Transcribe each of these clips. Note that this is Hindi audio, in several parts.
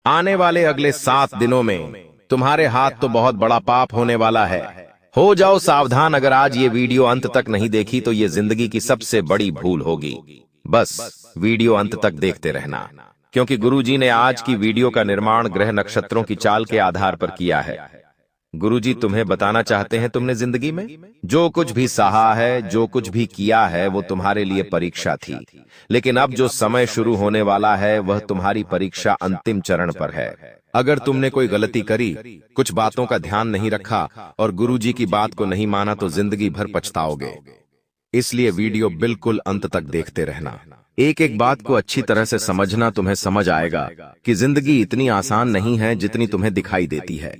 आने वाले अगले 7 दिनों में तुम्हारे हाथ तो बहुत बड़ा पाप होने वाला है। हो जाओ सावधान। अगर आज ये वीडियो अंत तक नहीं देखी तो ये जिंदगी की सबसे बड़ी भूल होगी। बस वीडियो अंत तक देखते रहना, क्योंकि गुरुजी ने आज की वीडियो का निर्माण ग्रह नक्षत्रों की चाल के आधार पर किया है। गुरुजी तुम्हें बताना चाहते हैं, तुमने जिंदगी में जो कुछ भी सहा है, जो कुछ भी किया है, वो तुम्हारे लिए परीक्षा थी। लेकिन अब जो समय शुरू होने वाला है वह तुम्हारी परीक्षा अंतिम चरण पर है। अगर तुमने कोई गलती करी, कुछ बातों का ध्यान नहीं रखा और गुरुजी की बात को नहीं माना तो जिंदगी भर पछताओगे। इसलिए वीडियो बिल्कुल अंत तक देखते रहना। एक एक बात को अच्छी तरह से समझना, तुम्हें समझ आएगा कि जिंदगी इतनी आसान नहीं है जितनी तुम्हें दिखाई देती है।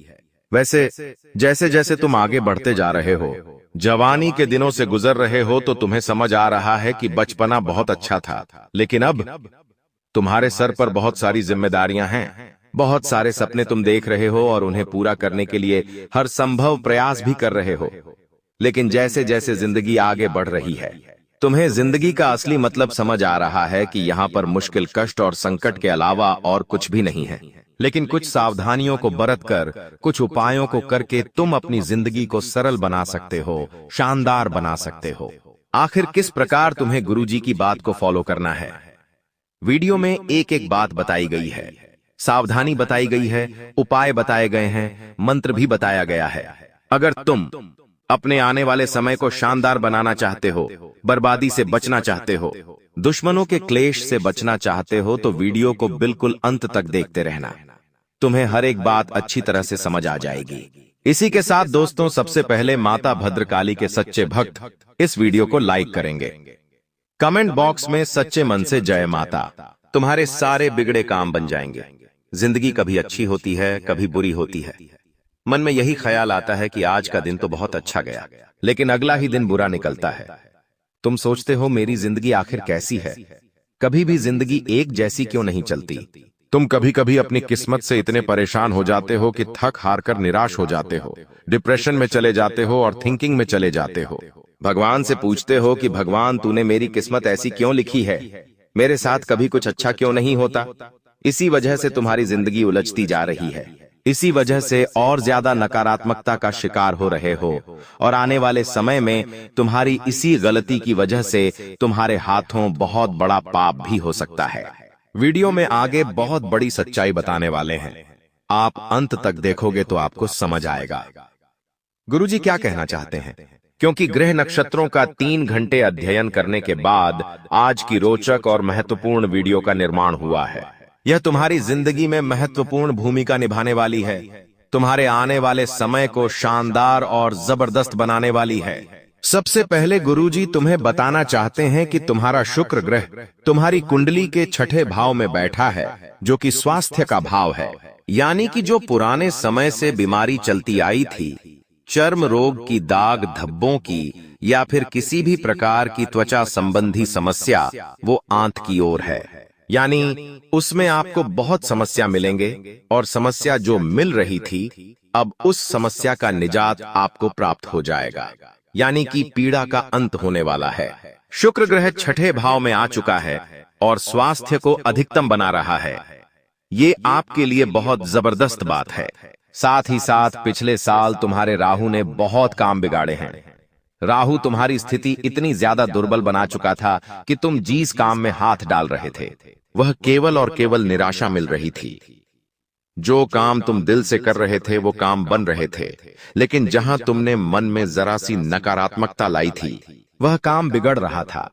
वैसे जैसे जैसे तुम आगे बढ़ते जा रहे हो, जवानी के दिनों से गुजर रहे हो, तो तुम्हें समझ आ रहा है कि बचपना बहुत अच्छा था, लेकिन अब तुम्हारे सर पर बहुत सारी जिम्मेदारियां हैं। बहुत सारे सपने तुम देख रहे हो और उन्हें पूरा करने के लिए हर संभव प्रयास भी कर रहे हो। लेकिन जैसे जैसे जिंदगी आगे बढ़ रही है, तुम्हें जिंदगी का असली मतलब समझ आ रहा है कि यहाँ पर मुश्किल, कष्ट और संकट के अलावा और कुछ भी नहीं है। लेकिन कुछ सावधानियों को बरतकर, कुछ उपायों को करके तुम अपनी जिंदगी को सरल बना सकते हो, शानदार बना सकते हो। आखिर किस प्रकार तुम्हें गुरुजी की बात को फॉलो करना है? वीडियो में एक एक बात बताई गई है, सावधानी बताई गई है, उपाय बताए गए हैं, मंत्र भी बताया गया है। अगर तुम अपने आने वाले समय को शानदार बनाना चाहते हो, बर्बादी से बचना चाहते हो, दुश्मनों के क्लेश से बचना चाहते हो, तो वीडियो को बिल्कुल अंत तक देखते रहना। तुम्हें हर एक बात अच्छी तरह से समझ आ जाएगी। इसी के साथ दोस्तों, सबसे पहले माता भद्रकाली के सच्चे भक्त इस वीडियो को लाइक करेंगे। कमेंट बॉक्स में सच्चे मन से जय माता, तुम्हारे सारे बिगड़े काम बन जाएंगे। जिंदगी कभी अच्छी होती है, कभी बुरी होती है। मन में यही ख्याल आता है कि आज का दिन तो बहुत अच्छा गया, लेकिन अगला ही दिन बुरा निकलता है। तुम सोचते हो मेरी जिंदगी आखिर कैसी है? कभी भी जिंदगी एक जैसी क्यों नहीं चलती? तुम कभी कभी अपनी किस्मत से इतने परेशान हो जाते हो कि थक हार कर निराश हो जाते हो, डिप्रेशन में चले जाते हो और थिंकिंग में चले जाते हो। भगवान से पूछते हो कि भगवान, तूने मेरी किस्मत ऐसी क्यों लिखी है? मेरे साथ कभी कुछ अच्छा क्यों नहीं होता? इसी वजह से तुम्हारी जिंदगी उलझती जा रही है। इसी वजह से और ज्यादा नकारात्मकता का शिकार हो रहे हो, और आने वाले समय में तुम्हारी इसी गलती की वजह से तुम्हारे हाथों बहुत बड़ा पाप भी हो सकता है। वीडियो में आगे बहुत बड़ी सच्चाई बताने वाले हैं, आप अंत तक देखोगे तो आपको समझ आएगा गुरुजी क्या कहना चाहते हैं। क्योंकि ग्रह नक्षत्रों का 3 घंटे अध्ययन करने के बाद आज की रोचक और महत्वपूर्ण वीडियो का निर्माण हुआ है। यह तुम्हारी जिंदगी में महत्वपूर्ण भूमिका निभाने वाली है, तुम्हारे आने वाले समय को शानदार और जबरदस्त बनाने वाली है। सबसे पहले गुरुजी तुम्हें बताना चाहते हैं कि तुम्हारा शुक्र ग्रह तुम्हारी कुंडली के 6ठे भाव में बैठा है, जो कि स्वास्थ्य का भाव है। यानी कि जो पुराने समय से बीमारी चलती आई थी, चर्म रोग की, दाग धब्बों की, या फिर किसी भी प्रकार की त्वचा संबंधी समस्या, वो अंत की ओर है। यानी उसमें आपको बहुत समस्या मिलेंगे, और समस्या जो मिल रही थी, अब उस समस्या का निजात आपको प्राप्त हो जाएगा। यानी कि पीड़ा का अंत होने वाला है। शुक्र ग्रह 6ठे भाव में आ चुका है और स्वास्थ्य को अधिकतम बना रहा है। ये आपके लिए बहुत जबरदस्त बात है। साथ ही साथ पिछले साल तुम्हारे राहु ने बहुत काम बिगाड़े हैं। राहु तुम्हारी स्थिति इतनी ज्यादा दुर्बल बना चुका था कि तुम जिस काम में हाथ डाल रहे थे, वह केवल और केवल निराशा मिल रही थी। जो काम तुम दिल से कर रहे थे वो काम बन रहे थे, लेकिन जहां तुमने मन में जरा सी नकारात्मकता लाई थी, वह काम बिगड़ रहा था,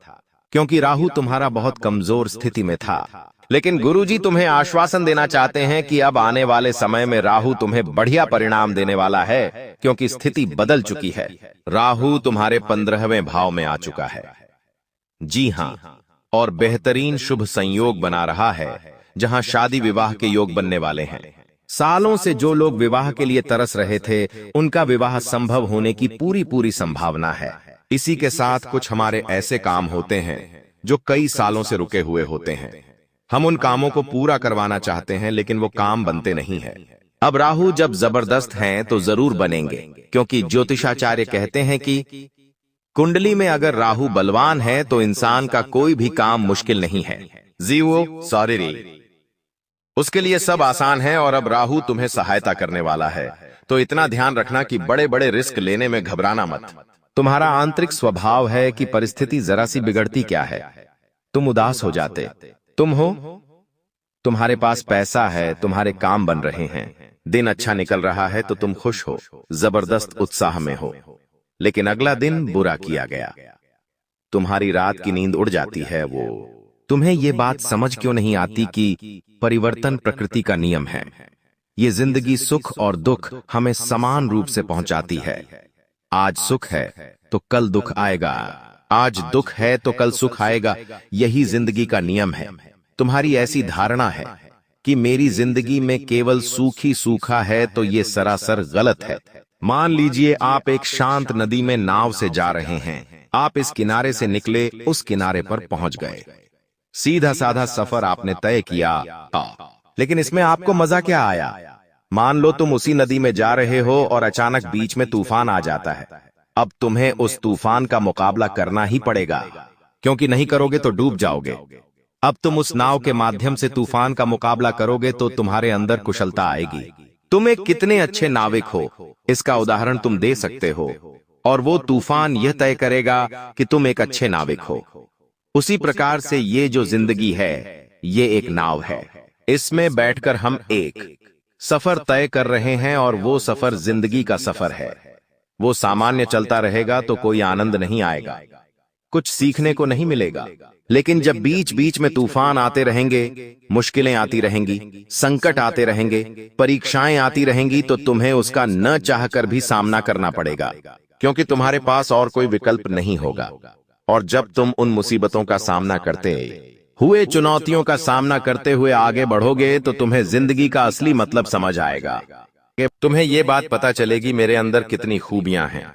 क्योंकि राहु तुम्हारा बहुत कमजोर स्थिति में था। लेकिन गुरुजी तुम्हें आश्वासन देना चाहते हैं कि अब आने वाले समय में राहु तुम्हें बढ़िया परिणाम देने वाला है, क्योंकि स्थिति बदल चुकी है। राहु तुम्हारे 15वें भाव में आ चुका है। जी हां, और बेहतरीन शुभ संयोग बना रहा है, जहां शादी विवाह के योग बनने वाले हैं। सालों से जो लोग विवाह के लिए तरस रहे थे, उनका विवाह संभव होने की पूरी संभावना है। इसी के साथ कुछ हमारे ऐसे काम होते हैं जो कई सालों से रुके हुए होते हैं। हम उन कामों को पूरा करवाना चाहते हैं, लेकिन वो काम बनते नहीं है। अब राहु जब जबरदस्त हैं तो जरूर बनेंगे, क्योंकि ज्योतिषाचार्य कहते हैं कि कुंडली में अगर राहु बलवान है तो इंसान का कोई भी काम मुश्किल नहीं है। जीवो सॉरी। उसके लिए सब आसान है और अब राहु तुम्हें सहायता करने वाला है। तो इतना ध्यान रखना कि बड़े बड़े रिस्क लेने में घबराना मत। तुम्हारा आंतरिक स्वभाव है कि परिस्थिति जरा सी बिगड़ती क्या है, तुम उदास हो जाते। तुम हो, तुम्हारे पास पैसा है, तुम्हारे काम बन रहे हैं, दिन अच्छा निकल रहा है तो तुम खुश हो, जबरदस्त उत्साह में हो। लेकिन अगला दिन बुरा किया गया, तुम्हारी रात की नींद उड़ जाती है। वो तुम्हें ये बात समझ क्यों नहीं आती कि परिवर्तन प्रकृति का नियम है। ये जिंदगी सुख और दुख हमें समान रूप से पहुंचाती है। आज सुख है तो कल दुख आएगा, आज दुख है तो कल सुख आएगा। यही जिंदगी का नियम है। तुम्हारी ऐसी धारणा है कि मेरी जिंदगी में केवल सूख ही सूखा है, तो ये सरासर गलत है। मान लीजिए आप एक शांत नदी में नाव से जा रहे हैं। आप इस किनारे से निकले, उस किनारे पर पहुंच गए। सीधा साधा सफर आपने तय किया, लेकिन इसमें आपको मजा क्या आया? मान लो तुम उसी नदी में जा रहे हो और अचानक बीच में तूफान आ जाता है। अब तुम्हें उस तूफान का मुकाबला करना ही पड़ेगा, क्योंकि नहीं करोगे तो डूब जाओगे। अब तुम उस नाव के माध्यम से तूफान का मुकाबला करोगे तो तुम्हारे अंदर कुशलता आएगी। तुम एक कितने अच्छे नाविक हो, इसका उदाहरण तुम दे सकते हो, और वो तूफान यह तय करेगा कि तुम एक अच्छे नाविक हो। उसी प्रकार से ये जो जिंदगी है, ये एक नाव है। इसमें बैठकर हम एक सफर तय कर रहे हैं, और वो सफर जिंदगी का सफर है। वो सामान्य चलता रहेगा तो कोई आनंद नहीं आएगा, कुछ सीखने को नहीं मिलेगा। लेकिन जब बीच बीच में तूफान आते रहेंगे, मुश्किलें आती रहेंगी, संकट आते रहेंगे, परीक्षाएं आती रहेंगी, तो तुम्हें उसका न चाहकर भी सामना करना पड़ेगा, क्योंकि तुम्हारे पास और कोई विकल्प नहीं होगा। और जब तुम उन मुसीबतों का सामना करते हुए, चुनौतियों का सामना करते हुए आगे बढ़ोगे, तो तुम्हें जिंदगी का असली मतलब समझ आएगा। तुम्हें ये बात पता चलेगी मेरे अंदर कितनी खूबियां हैं।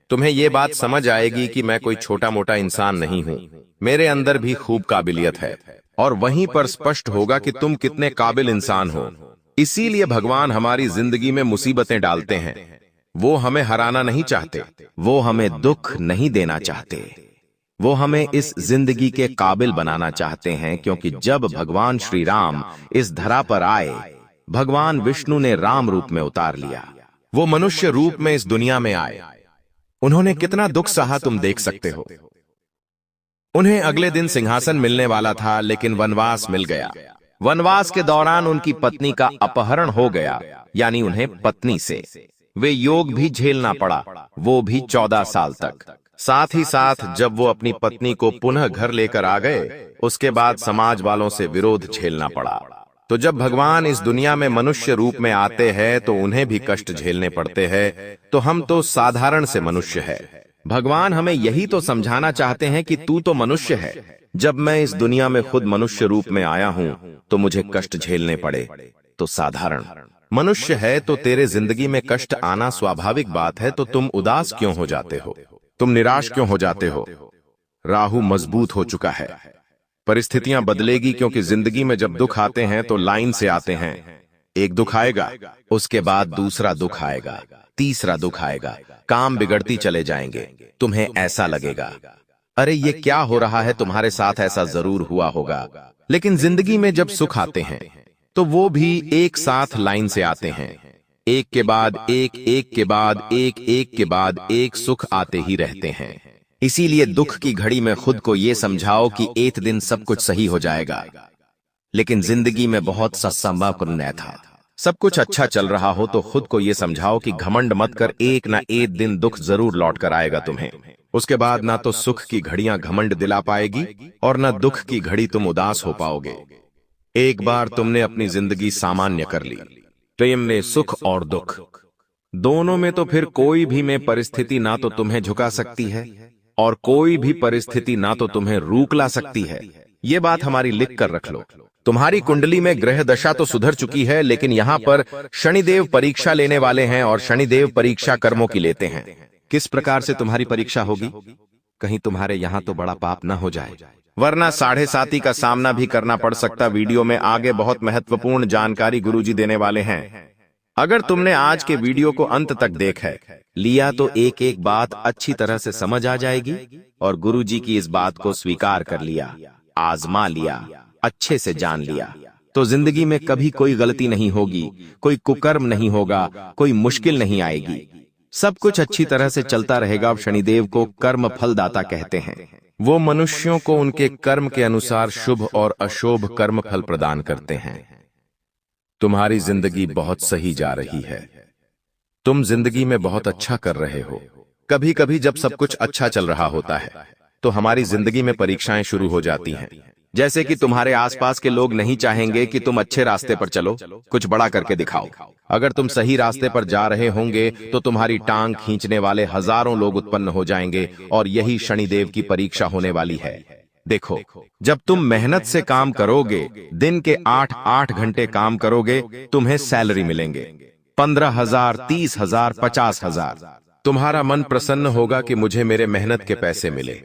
तुम्हें ये बात समझ आएगी कि मैं कोई छोटा मोटा इंसान नहीं हूँ, मेरे अंदर भी खूब काबिलियत है। और वहीं पर स्पष्ट होगा कि तुम कितने काबिल इंसान हो। इसीलिए भगवान हमारी जिंदगी में मुसीबतें डालते हैं। वो हमें हराना नहीं चाहते, वो हमें दुख नहीं देना चाहते, वो हमें इस जिंदगी के काबिल बनाना चाहते हैं। क्योंकि जब भगवान श्री राम इस धरा पर आए, भगवान विष्णु ने राम रूप में उतार लिया। वो मनुष्य रूप में इस दुनिया में आए। उन्होंने कितना दुख सहा तुम देख सकते हो। उन्हें अगले दिन सिंहासन मिलने वाला था, लेकिन वनवास मिल गया। वनवास के दौरान उनकी पत्नी का अपहरण हो गया, यानी उन्हें पत्नी से वे योग भी झेलना पड़ा, वो भी 14 साल तक। साथ ही साथ जब वो अपनी पत्नी को पुनः घर लेकर आ गए, उसके बाद समाज वालों से विरोध झेलना पड़ा। तो जब भगवान इस दुनिया में मनुष्य रूप में आते हैं तो उन्हें भी कष्ट झेलने पड़ते हैं। तो हम तो साधारण से मनुष्य है। भगवान हमें यही तो समझाना चाहते हैं कि तू तो मनुष्य है। जब मैं इस दुनिया में खुद मनुष्य रूप में आया हूं तो मुझे कष्ट झेलने पड़े। तो साधारण मनुष्य है तो तेरे जिंदगी में कष्ट आना स्वाभाविक बात है। तो तुम उदास क्यों हो जाते हो, तुम निराश क्यों हो जाते हो? राहु मजबूत हो चुका है, परिस्थितियां बदलेगी, क्योंकि जिंदगी में जब दुख आते हैं तो लाइन से आते हैं। एक दुख आएगा, उसके बाद दूसरा दुख आएगा, तीसरा दुख आएगा, काम बिगड़ती चले जाएंगे। तुम्हें ऐसा लगेगा, अरे ये क्या हो रहा है? तुम्हारे साथ ऐसा जरूर हुआ होगा। लेकिन जिंदगी में जब सुख आते हैं तो वो भी एक साथ लाइन से आते हैं, एक के बाद एक, एक के बाद एक, एक के बाद एक सुख आते ही रहते हैं। इसीलिए दुख की घड़ी में खुद को ये समझाओ कि एक दिन सब कुछ सही हो जाएगा। लेकिन जिंदगी में बहुत सा संभावना था, सब कुछ अच्छा चल रहा हो तो खुद को ये समझाओ कि घमंड मत कर, एक ना एक दिन दुख जरूर लौट कर आएगा तुम्हें। उसके बाद ना तो सुख की घड़ियां घमंड दिला पाएगी और ना दुख की घड़ी तुम उदास हो पाओगे। एक बार तुमने अपनी जिंदगी सामान्य कर ली, प्रेम में सुख और दुख दोनों में, तो फिर कोई भी में परिस्थिति ना तो तुम्हें झुका सकती है और कोई भी परिस्थिति ना तो तुम्हें रोक ला सकती है। ये बात हमारी लिख कर रख लो। तुम्हारी कुंडली में ग्रह दशा तो सुधर चुकी है, लेकिन यहाँ पर शनिदेव परीक्षा लेने वाले हैं और शनिदेव परीक्षा कर्मों की लेते हैं। किस प्रकार से तुम्हारी परीक्षा होगी? कहीं तुम्हारे यहाँ तो बड़ा पाप न हो जाए, वरना 7.5 का सामना भी करना पड़ सकता। वीडियो में आगे बहुत महत्वपूर्ण जानकारी गुरुजी देने वाले हैं। अगर तुमने आज के वीडियो को अंत तक देखा लिया तो एक एक बात अच्छी तरह से समझ आ जाएगी और गुरुजी की इस बात को स्वीकार कर लिया, आजमा लिया, अच्छे से जान लिया, तो जिंदगी में कभी कोई गलती नहीं होगी, कोई कुकर्म नहीं होगा, कोई मुश्किल नहीं आएगी। सब कुछ अच्छी तरह से चलता रहेगा। अब शनिदेव को कर्म फलदाता कहते हैं। वो मनुष्यों को उनके कर्म के अनुसार शुभ और अशुभ कर्म फल प्रदान करते हैं। तुम्हारी जिंदगी बहुत सही जा रही है। तुम जिंदगी में बहुत अच्छा कर रहे हो। कभी कभी जब सब कुछ अच्छा चल रहा होता है तो हमारी जिंदगी में परीक्षाएं शुरू हो जाती हैं। जैसे कि तुम्हारे आसपास के लोग नहीं चाहेंगे कि तुम अच्छे रास्ते पर चलो, कुछ बड़ा करके दिखाओ। अगर तुम सही रास्ते पर जा रहे होंगे तो तुम्हारी टांग खींचने वाले हजारों लोग उत्पन्न हो जाएंगे और यही शनिदेव की परीक्षा होने वाली है। देखो, जब तुम मेहनत से काम करोगे, दिन के 8-8 घंटे काम करोगे, तुम्हें सैलरी मिलेंगे 15,000, 30,000, 50,000। तुम्हारा मन प्रसन्न होगा कि मुझे मेरे मेहनत के पैसे मिले।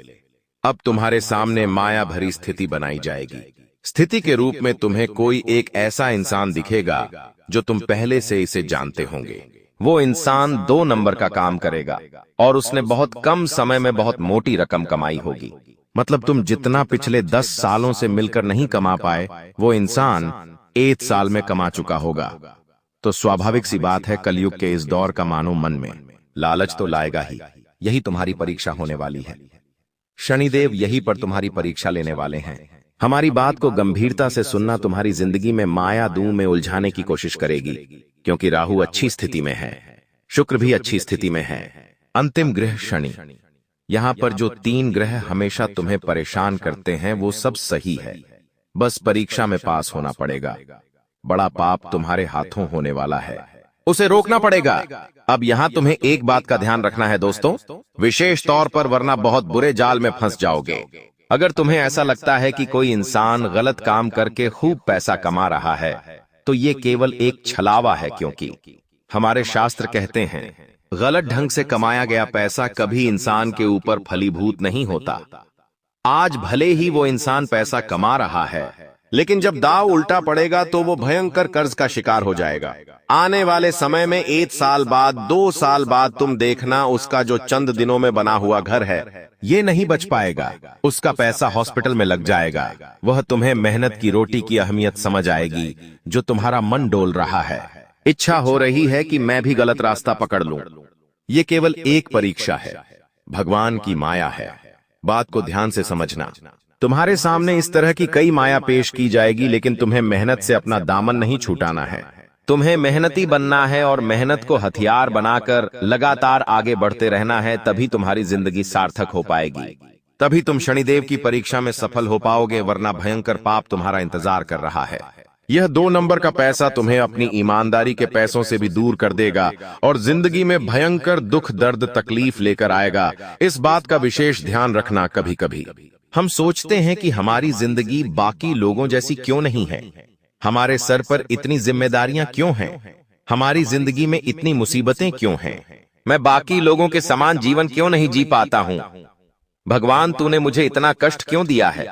अब तुम्हारे सामने माया भरी स्थिति बनाई जाएगी। स्थिति के रूप में तुम्हें कोई एक ऐसा इंसान दिखेगा जो तुम पहले से इसे जानते होंगे। वो इंसान 2 नंबर का काम करेगा और उसने बहुत कम समय में बहुत मोटी रकम कमाई होगी। मतलब तुम जितना पिछले 10 सालों से मिलकर नहीं कमा पाए, वो इंसान 1 साल में कमा चुका होगा। तो स्वाभाविक सी बात है, कलयुग के इस दौर का मानो मन में लालच तो लाएगा ही। यही तुम्हारी परीक्षा होने वाली है। शनिदेव यही पर तुम्हारी परीक्षा लेने वाले हैं। हमारी बात को गंभीरता से सुनना। तुम्हारी जिंदगी में माया दूं में उलझाने की कोशिश करेगी, क्योंकि राहु अच्छी स्थिति में है, शुक्र भी अच्छी स्थिति में है। अंतिम ग्रह शनि। यहां पर जो 3 ग्रह हमेशा तुम्हें परेशान करते हैं वो सब सही है। बस परीक्षा में पास होना पड़ेगा। बड़ा पाप तुम्हारे हाथों होने वाला है, उसे रोकना पड़ेगा। अब यहां तुम्हें एक बात का ध्यान रखना है दोस्तों, विशेष तौर पर, वरना बहुत बुरे जाल में फंस जाओगे। अगर तुम्हें ऐसा लगता है कि कोई इंसान गलत काम करके खूब पैसा कमा रहा है तो ये केवल एक छलावा है, क्योंकि हमारे शास्त्र कहते हैं गलत ढंग से कमाया गया पैसा कभी इंसान के ऊपर फलीभूत नहीं होता। आज भले ही वो इंसान पैसा कमा रहा है, लेकिन जब दाव उल्टा पड़ेगा तो वो भयंकर कर्ज का शिकार हो जाएगा। आने वाले समय में 1 साल बाद, 2 साल बाद तुम देखना, उसका जो चंद दिनों में बना हुआ घर है ये नहीं बच पाएगा। उसका पैसा हॉस्पिटल में लग जाएगा। वह तुम्हें मेहनत की रोटी की अहमियत समझ आएगी। जो तुम्हारा मन डोल रहा है, इच्छा हो रही है कि मैं भी गलत रास्ता पकड़ लूं, ये केवल एक परीक्षा है, भगवान की माया है। बात को ध्यान से समझना। तुम्हारे सामने इस तरह की कई माया पेश की जाएगी, लेकिन तुम्हें मेहनत से अपना दामन नहीं छुटाना है। तुम्हें मेहनती बनना है और मेहनत को हथियार बनाकर लगातार आगे बढ़ते रहना है। तभी तुम्हारी जिंदगी सार्थक हो पाएगी, तभी तुम शनिदेव की परीक्षा में सफल हो पाओगे, वरना भयंकर पाप तुम्हारा इंतजार कर रहा है। यह 2 नंबर का पैसा तुम्हें अपनी ईमानदारी के पैसों से भी दूर कर देगा और जिंदगी में भयंकर दुख, दर्द, तकलीफ लेकर आएगा। इस बात का विशेष ध्यान रखना। कभी कभी हम सोचते हैं कि हमारी जिंदगी बाकी लोगों जैसी क्यों नहीं है, हमारे सर पर इतनी जिम्मेदारियां क्यों हैं, हमारी जिंदगी में इतनी मुसीबतें क्यों हैं, मैं बाकी लोगों के समान जीवन क्यों नहीं जी पाता हूं, भगवान तूने मुझे इतना कष्ट क्यों दिया है।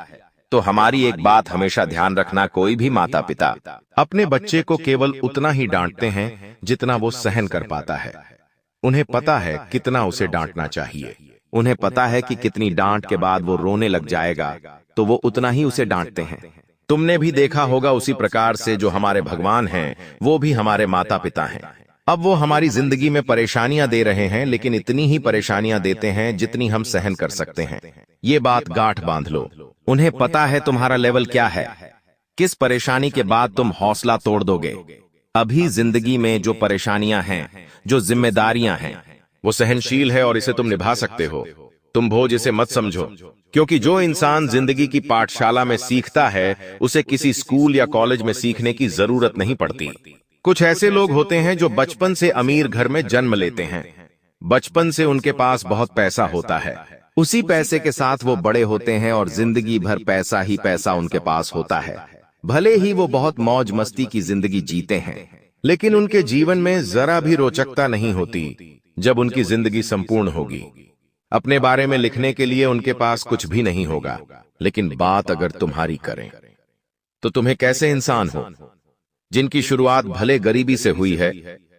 तो हमारी एक बात हमेशा ध्यान रखना, कोई भी माता पिता अपने बच्चे को केवल उतना ही डांटते हैं जितना वो सहन कर पाता है। उन्हें पता है कितना उसे डांटना चाहिए, उन्हें पता है कि कितनी डांट के बाद वो रोने लग जाएगा, तो वो उतना ही उसे डांटते हैं। तुमने भी देखा होगा उसी प्रकार से जो हमारे भगवान हैं वो भी हमारे माता पिता हैं। अब वो हमारी जिंदगी में परेशानियां दे रहे हैं, लेकिन इतनी ही परेशानियां देते हैं जितनी हम सहन कर सकते हैं। ये बात गांठ बांध लो। उन्हें पता है तुम्हारा लेवल क्या है, किस परेशानी के बाद तुम हौसला तोड़ दोगे। अभी जिंदगी में जो परेशानियां हैं, जो जिम्मेदारियां हैं, वो सहनशील है और इसे तुम निभा सकते हो। तुम बोझ इसे मत समझो, क्योंकि जो इंसान जिंदगी की पाठशाला में सीखता है उसे किसी स्कूल या कॉलेज में सीखने की जरूरत नहीं पड़ती। कुछ ऐसे लोग होते हैं जो बचपन से अमीर घर में जन्म लेते हैं, बचपन से उनके पास बहुत पैसा होता है, उसी पैसे के साथ वो बड़े होते हैं और जिंदगी भर पैसा ही पैसा उनके पास होता है। भले ही वो बहुत मौज मस्ती की जिंदगी जीते हैं, लेकिन उनके जीवन में जरा भी रोचकता नहीं होती। जब उनकी जिंदगी संपूर्ण होगी, अपने बारे में लिखने के लिए उनके पास कुछ भी नहीं होगा। लेकिन बात अगर तुम्हारी करें तो तुम्हें कैसे इंसान हो जिनकी शुरुआत भले गरीबी से हुई है,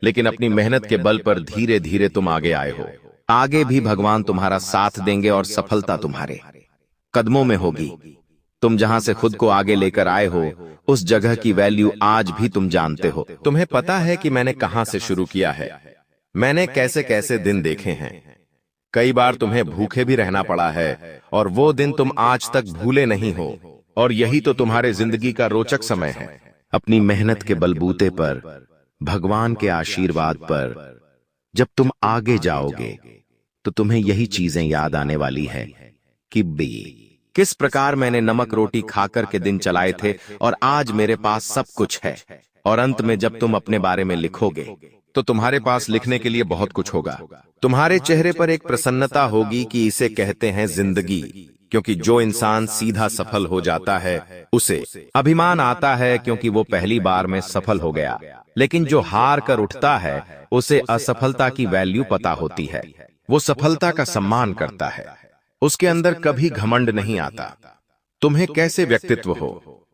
लेकिन अपनी मेहनत के बल पर धीरे धीरे तुम आगे आए हो। आगे भी भगवान तुम्हारा साथ देंगे और सफलता तुम्हारे कदमों में होगी। तुम जहां से खुद को आगे लेकर आए हो उस जगह की वैल्यू आज भी तुम जानते हो। तुम्हें पता है कि मैंने कहां से शुरू किया है, मैंने कैसे कैसे दिन देखे हैं। कई बार तुम्हें भूखे भी रहना पड़ा है और वो दिन तुम आज तक भूले नहीं हो। और यही तो तुम्हारे जिंदगी का रोचक समय है। अपनी मेहनत के बलबूते पर, भगवान के आशीर्वाद पर जब तुम आगे जाओगे तो तुम्हें यही चीजें याद आने वाली है कि किस प्रकार मैंने नमक रोटी खाकर के दिन चलाए थे और आज मेरे पास सब कुछ है। और अंत में जब तुम अपने बारे में लिखोगे तो तुम्हारे पास लिखने के लिए बहुत कुछ होगा। तुम्हारे चेहरे पर एक प्रसन्नता होगी कि इसे कहते हैं जिंदगी। क्योंकि जो इंसान सीधा सफल हो जाता है उसे अभिमान आता है क्योंकि वो पहली बार में सफल हो गया। लेकिन जो हार कर उठता है उसे असफलता की वैल्यू पता होती है। वो सफलता का सम्मान करता है, उसके अंदर कभी घमंड नहीं आता। तुम्हें कैसे व्यक्तित्व हो,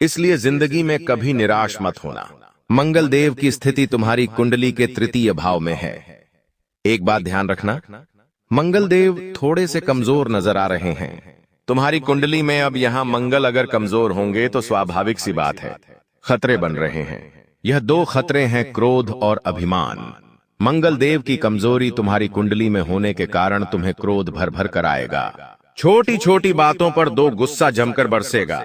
इसलिए जिंदगी में कभी निराश मत होना। मंगल देव की स्थिति तुम्हारी कुंडली के तृतीय भाव में है। एक बात ध्यान रखना, मंगल देव थोड़े से कमजोर नजर आ रहे हैं। तुम्हारी कुंडली में अब यहां मंगल अगर कमजोर होंगे तो स्वाभाविक सी बात है, खतरे बन रहे हैं। यह दो खतरे हैं, क्रोध और अभिमान। मंगल देव की कमजोरी तुम्हारी कुंडली में होने के कारण तुम्हें क्रोध भर भर कर आएगा। छोटी छोटी बातों पर दो गुस्सा जमकर बरसेगा।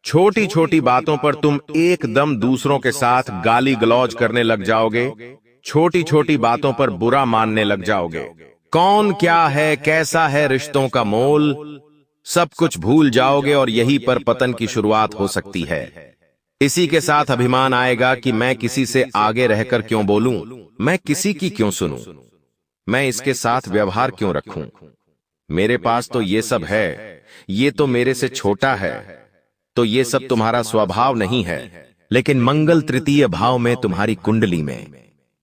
छोटी छोटी बातों पर तुम एकदम दूसरों के साथ गाली गलौज करने लग जाओगे। छोटी छोटी बातों पर बुरा मानने लग जाओगे। कौन क्या है, कैसा है रिश्तों का मोल, सब कुछ भूल जाओगे और यहीं पर पतन की शुरुआत हो सकती है। इसी के साथ अभिमान आएगा कि मैं किसी से आगे रहकर क्यों बोलूं, मैं किसी की क्यों सुनूं, मैं इसके साथ व्यवहार क्यों रखूं, मेरे पास तो ये सब है, ये तो मेरे से छोटा है। तो ये सब तुम्हारा स्वभाव नहीं है। लेकिन मंगल तृतीय भाव में तुम्हारी कुंडली में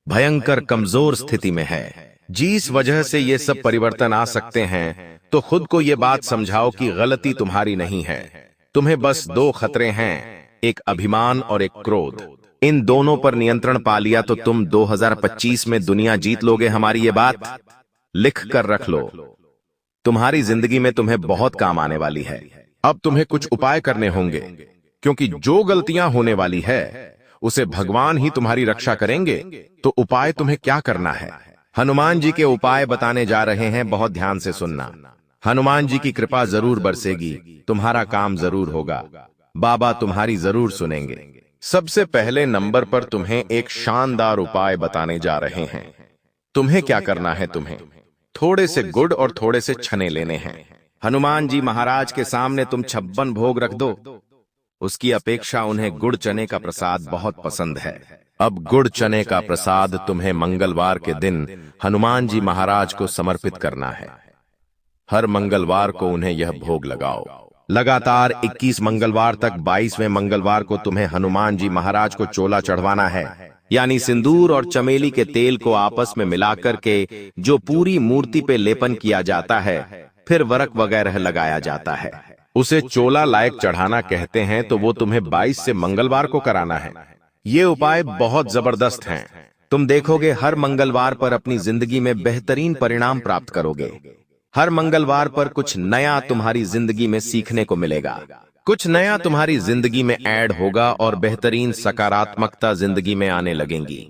भयंकर कमजोर स्थिति में है। जिस वजह से ये सब परिवर्तन आ सकते हैं, तो खुद को ये बात समझाओ कि गलती तुम्हारी नहीं है। तुम्हें बस दो खतरे हैं, एक अभिमान और एक क्रोध। इन दोनों पर नियंत्रण पा लिया तो तुम 2025 में दुनिया जीत लोगे। हमारी ये बात लिख कर रख लो, तुम्हारी जिंदगी में तुम्हें बहुत काम आने वाली है। अब तुम्हें कुछ उपाय करने होंगे, क्योंकि जो गलतियां होने वाली है उसे भगवान ही तुम्हारी रक्षा करेंगे। तो उपाय तुम्हें क्या करना है, हनुमान जी के उपाय बताने जा रहे हैं, बहुत ध्यान से सुनना। हनुमान जी की कृपा जरूर बरसेगी, तुम्हारा काम जरूर होगा, बाबा तुम्हारी जरूर सुनेंगे। सबसे पहले नंबर पर तुम्हें एक शानदार उपाय बताने जा रहे हैं। तुम्हें क्या करना है, तुम्हें थोड़े से गुड़ और थोड़े से चने लेने हैं। हनुमान जी महाराज के सामने तुम 56 भोग रख दो। उसकी अपेक्षा उन्हें गुड़ चने का प्रसाद बहुत पसंद है। अब गुड़ चने का प्रसाद तुम्हें मंगलवार के दिन हनुमान जी महाराज को समर्पित करना है। हर मंगलवार को उन्हें यह भोग लगाओ। लगातार 21 मंगलवार तक 22वें मंगलवार को तुम्हें हनुमान जी महाराज को चोला चढ़वाना है, यानी सिंदूर और चमेली के तेल को आपस में मिलाकर के जो पूरी मूर्ति पे लेपन किया जाता है, फिर वरक वगैरह लगाया जाता है, उसे चोला लायक चढ़ाना कहते हैं। तो वो तुम्हें 22 से मंगलवार को कराना है। ये उपाय बहुत जबरदस्त हैं। तुम देखोगे हर मंगलवार पर अपनी जिंदगी में बेहतरीन परिणाम प्राप्त करोगे। हर मंगलवार पर कुछ नया तुम्हारी जिंदगी में सीखने को मिलेगा, कुछ नया तुम्हारी जिंदगी में ऐड होगा और बेहतरीन सकारात्मकता जिंदगी में आने लगेंगी।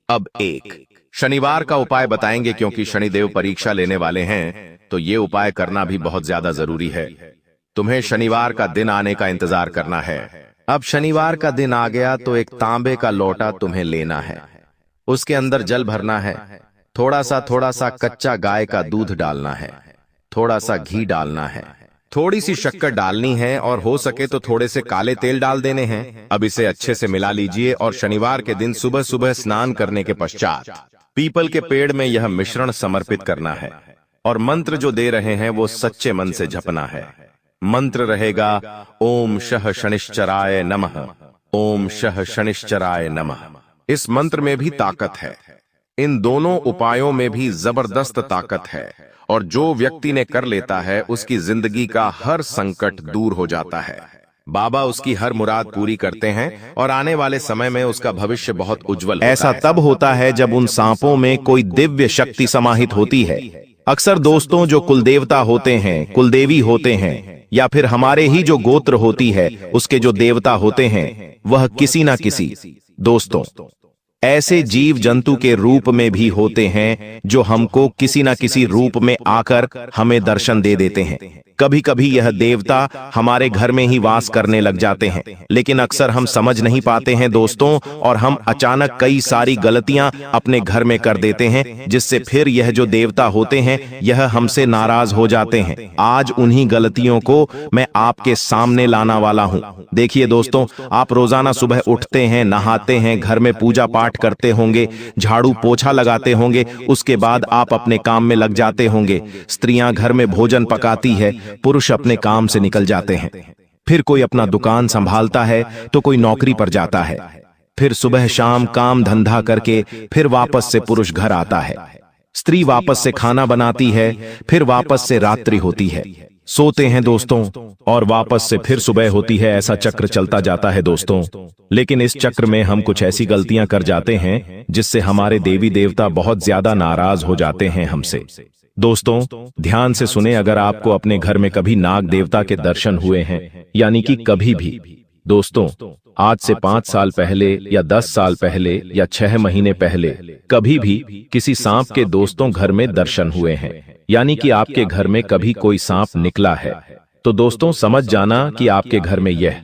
अब एक शनिवार का उपाय बताएंगे, क्योंकि शनिदेव परीक्षा लेने वाले हैं, तो ये उपाय करना भी बहुत ज्यादा जरूरी है। तुम्हें शनिवार का दिन आने का इंतजार करना है। अब शनिवार का दिन आ गया तो एक तांबे का लोटा तुम्हें लेना है, उसके अंदर जल भरना है, थोड़ा सा कच्चा गाय का दूध डालना है, थोड़ा सा घी डालना है, थोड़ी सी शक्कर डालनी है और हो सके तो थोड़े से काले तेल डाल देने हैं। अब इसे अच्छे से मिला लीजिए और शनिवार के दिन सुबह सुबह स्नान करने के पश्चात पीपल के पेड़ में यह मिश्रण समर्पित करना है। और मंत्र जो दे रहे हैं वो सच्चे मन से जपना है। मंत्र रहेगा ओम शह शनिश्चराय नमः, ओम शह शनिश्चराय नमः। इस मंत्र में भी ताकत है, इन दोनों उपायों में भी जबरदस्त ताकत है, और जो व्यक्ति ने कर लेता है उसकी जिंदगी का हर संकट दूर हो जाता है। बाबा उसकी हर मुराद पूरी करते हैं और आने वाले समय में उसका भविष्य बहुत उज्जवल होता है। ऐसा तब होता है जब उन सांपों में कोई दिव्य शक्ति समाहित होती है। अक्सर दोस्तों जो कुलदेवता होते हैं, कुलदेवी होते हैं, या फिर हमारे ही जो गोत्र होती है उसके जो देवता होते हैं वह किसी ना किसी दोस्तों ऐसे जीव जंतु के रूप में भी होते हैं जो हमको किसी ना किसी रूप में आकर हमें दर्शन दे देते हैं। कभी कभी यह देवता हमारे घर में ही वास करने लग जाते हैं, लेकिन अक्सर हम समझ नहीं पाते हैं दोस्तों, और हम अचानक कई सारी गलतियां अपने घर में कर देते हैं, जिससे फिर यह जो देवता होते हैं यह हमसे नाराज हो जाते हैं। आज उन्हीं गलतियों को मैं आपके सामने लाना वाला हूं। देखिए दोस्तों, आप रोजाना सुबह उठते हैं, नहाते हैं, घर में पूजा पाठ करते होंगे, झाड़ू पोछा लगाते होंगे, उसके बाद आप अपने काम में लग जाते होंगे। स्त्रियां घर में भोजन पकाती है, पुरुष अपने काम से निकल जाते हैं। फिर कोई अपना दुकान संभालता है तो कोई नौकरी पर जाता है। फिर सुबह शाम काम धंधा करके फिर वापस से पुरुष घर आता है। स्त्री वापस से खाना बनाती है, फिर वापस से रात्रि होती है, सोते हैं दोस्तों, और वापस से फिर सुबह होती है। ऐसा चक्र चलता जाता है दोस्तों। लेकिन इस चक्र में हम कुछ ऐसी गलतियां कर जाते हैं जिससे हमारे देवी देवता बहुत ज्यादा नाराज हो जाते हैं हमसे। दोस्तों ध्यान से सुने, अगर आपको अपने घर में कभी नाग देवता के दर्शन हुए हैं, यानी कि कभी भी दोस्तों आज से 5 साल पहले या 10 साल पहले या 6 महीने पहले कभी भी किसी सांप के दोस्तों घर में दर्शन हुए हैं, यानी कि आपके घर में कभी कोई सांप निकला है, तो दोस्तों समझ जाना कि आपके घर में यह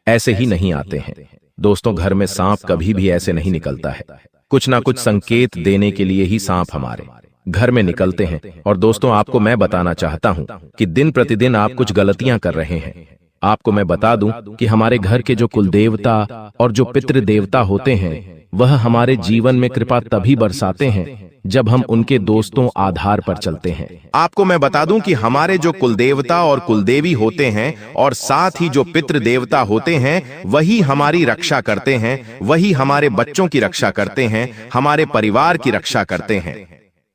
ऐसे ही नहीं आते हैं। दोस्तों घर में सांप कभी भी ऐसे नहीं निकलता है। कुछ ना कुछ संकेत देने के लिए ही सांप हमारे घर में निकलते हैं। और दोस्तों आपको मैं बताना चाहता हूं कि दिन प्रतिदिन आप कुछ गलतियां कर रहे हैं। आपको मैं बता दूं कि हमारे घर के जो कुल देवता और जो पितृ देवता होते हैं वह हमारे जीवन में कृपा तभी बरसाते हैं जब हम उनके दोस्तों आधार पर चलते हैं। आपको मैं बता दूं कि हमारे जो कुल देवता और कुलदेवी होते हैं और साथ ही जो पितृ देवता होते हैं वही हमारी रक्षा करते हैं, वही हमारे बच्चों की रक्षा करते हैं, हमारे परिवार की रक्षा करते हैं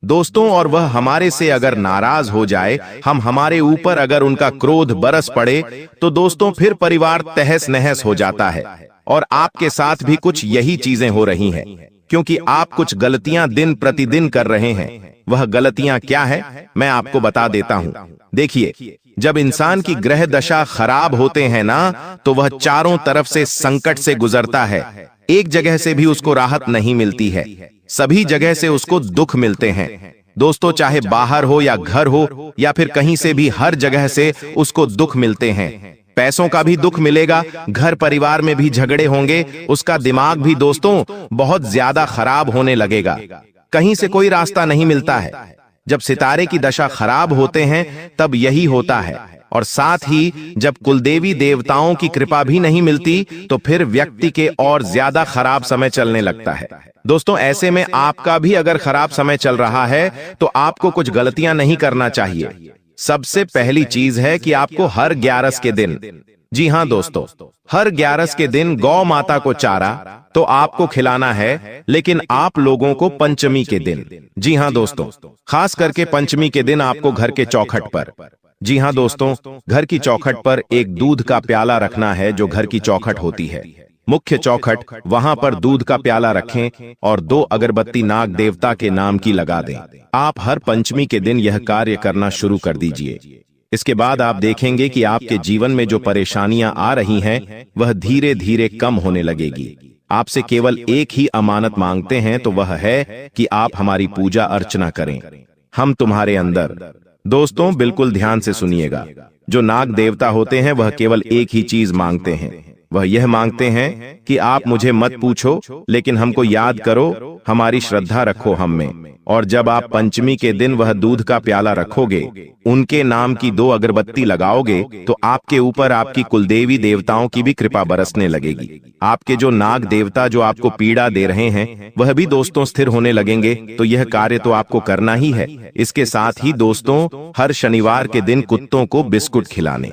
दोस्तों। और वह हमारे से अगर नाराज हो जाए, हमारे ऊपर अगर उनका क्रोध बरस पड़े, तो दोस्तों फिर परिवार तहस नहस हो जाता है। और आपके साथ भी कुछ यही चीजें हो रही हैं, क्योंकि आप कुछ गलतियां दिन प्रतिदिन कर रहे हैं। वह गलतियां क्या है मैं आपको बता देता हूं। देखिए, जब इंसान की ग्रह दशा खराब होते हैं ना, तो वह चारों तरफ से संकट से गुजरता है। एक जगह से भी उसको राहत नहीं मिलती है, सभी जगह से उसको दुख मिलते हैं दोस्तों। चाहे बाहर हो या घर हो या फिर कहीं से भी, हर जगह से उसको दुख मिलते हैं। पैसों का भी दुख मिलेगा, घर परिवार में भी झगड़े होंगे, उसका दिमाग भी दोस्तों बहुत ज्यादा खराब होने लगेगा, कहीं से कोई रास्ता नहीं मिलता है। जब सितारे की दशा खराब होते हैं तब यही होता है। और साथ ही जब कुलदेवी देवताओं की कृपा भी नहीं मिलती तो फिर व्यक्ति के और ज्यादा खराब समय चलने लगता है दोस्तों। ऐसे में आपका भी अगर खराब समय चल रहा है तो आपको कुछ गलतियां नहीं करना चाहिए। सबसे पहली चीज है कि आपको हर 11 के दिन, जी हां दोस्तों, हर 11 के दिन गौ माता को चारा तो आपको खिलाना है, लेकिन आप लोगों को पंचमी के दिन, जी हां दोस्तों, खास करके पंचमी के दिन आपको घर के चौखट पर, जी हां दोस्तों, घर की चौखट पर एक दूध का प्याला रखना है। जो घर की चौखट होती है, मुख्य चौखट, वहां पर दूध का प्याला रखें और 2 अगरबत्ती नाग देवता के नाम की लगा दें। आप हर पंचमी के दिन यह कार्य करना शुरू कर दीजिए। इसके बाद आप देखेंगे कि आपके जीवन में जो परेशानियां आ रही हैं वह धीरे धीरे कम होने लगेगी। आपसे केवल एक ही अमानत मांगते हैं, तो वह है कि आप हमारी पूजा अर्चना करें। हम तुम्हारे अंदर, दोस्तों बिल्कुल ध्यान से सुनिएगा, जो नाग देवता होते हैं वह केवल एक ही चीज मांगते हैं। वह यह मांगते हैं कि आप मुझे मत पूछो, लेकिन हमको याद करो, हमारी श्रद्धा रखो हम में। और जब आप पंचमी के दिन वह दूध का प्याला रखोगे, उनके नाम की 2 अगरबत्ती लगाओगे, तो आपके ऊपर आपकी कुलदेवी देवताओं की भी कृपा बरसने लगेगी। आपके जो नाग देवता जो आपको पीड़ा दे रहे हैं वह भी दोस्तों स्थिर होने लगेंगे। तो यह कार्य तो आपको करना ही है। इसके साथ ही दोस्तों हर शनिवार के दिन कुत्तों को बिस्कुट खिलाने।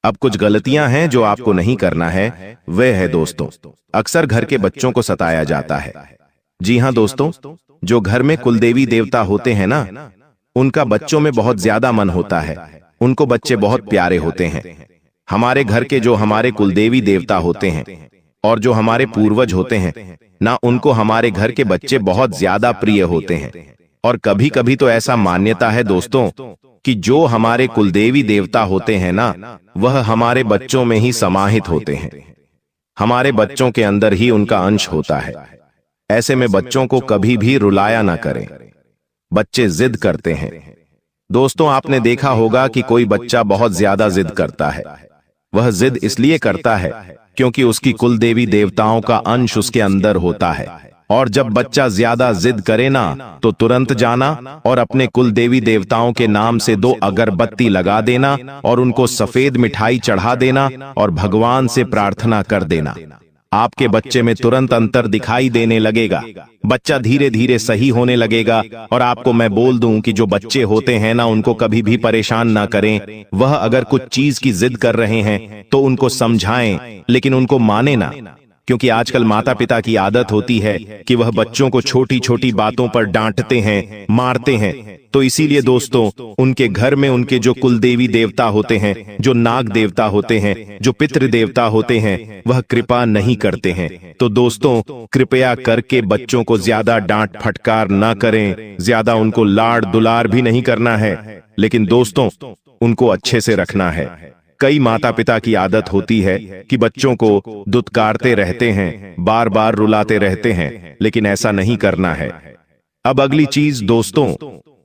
अब कुछ गलतियां हैं जो आपको नहीं करना है, वह है दोस्तों, अक्सर घर के बच्चों को सताया जाता है। जी हां दोस्तों, जो घर में कुलदेवी देवता होते हैं ना, उनका बच्चों में बहुत ज्यादा मन होता है, उनको बच्चे बहुत प्यारे होते हैं। हमारे घर के जो हमारे कुलदेवी देवता होते हैं और जो हमारे पूर्वज होते हैं ना, उनको हमारे घर के बच्चे बहुत ज्यादा प्रिय होते हैं। और कभी कभी तो ऐसा मान्यता है दोस्तों कि जो हमारे कुलदेवी देवता होते हैं ना, वह हमारे बच्चों में ही समाहित होते हैं। हमारे बच्चों के अंदर ही उनका अंश होता है। ऐसे में बच्चों को कभी भी रुलाया ना करें। बच्चे जिद करते हैं। दोस्तों, आपने देखा होगा कि कोई बच्चा बहुत ज्यादा जिद करता है। वह जिद इसलिए करता है क्योंकि उसकी कुलदेवी देवताओं का अंश उसके अंदर होता है। और जब बच्चा ज्यादा जिद करे ना, तो तुरंत जाना और अपने कुलदेवी देवताओं के नाम से 2 अगरबत्ती लगा देना और उनको सफेद मिठाई चढ़ा देना और भगवान से प्रार्थना कर देना। आपके बच्चे में तुरंत अंतर दिखाई देने लगेगा। बच्चा धीरे धीरे सही होने लगेगा। और आपको मैं बोल दूं कि जो बच्चे होते हैं ना, उनको कभी भी परेशान ना करें। वह अगर कुछ चीज की जिद कर रहे हैं तो उनको समझाएं, लेकिन उनको माने ना। क्योंकि आजकल माता पिता की आदत होती है कि वह बच्चों को छोटी छोटी बातों पर डांटते हैं, मारते हैं। तो इसीलिए दोस्तों, उनके घर में उनके जो कुलदेवी देवता होते हैं, जो नाग देवता होते हैं, जो पितृ देवता होते हैं, वह कृपा नहीं करते हैं। तो दोस्तों, कृपया करके बच्चों को ज्यादा डांट फटकार ना करें, ज्यादा उनको लाड़ दुलार भी नहीं करना है, लेकिन दोस्तों उनको अच्छे से रखना है। कई माता पिता की आदत होती है कि बच्चों को दुत्कारते रहते हैं, बार बार रुलाते रहते हैं, लेकिन ऐसा नहीं करना है। अब अगली चीज दोस्तों,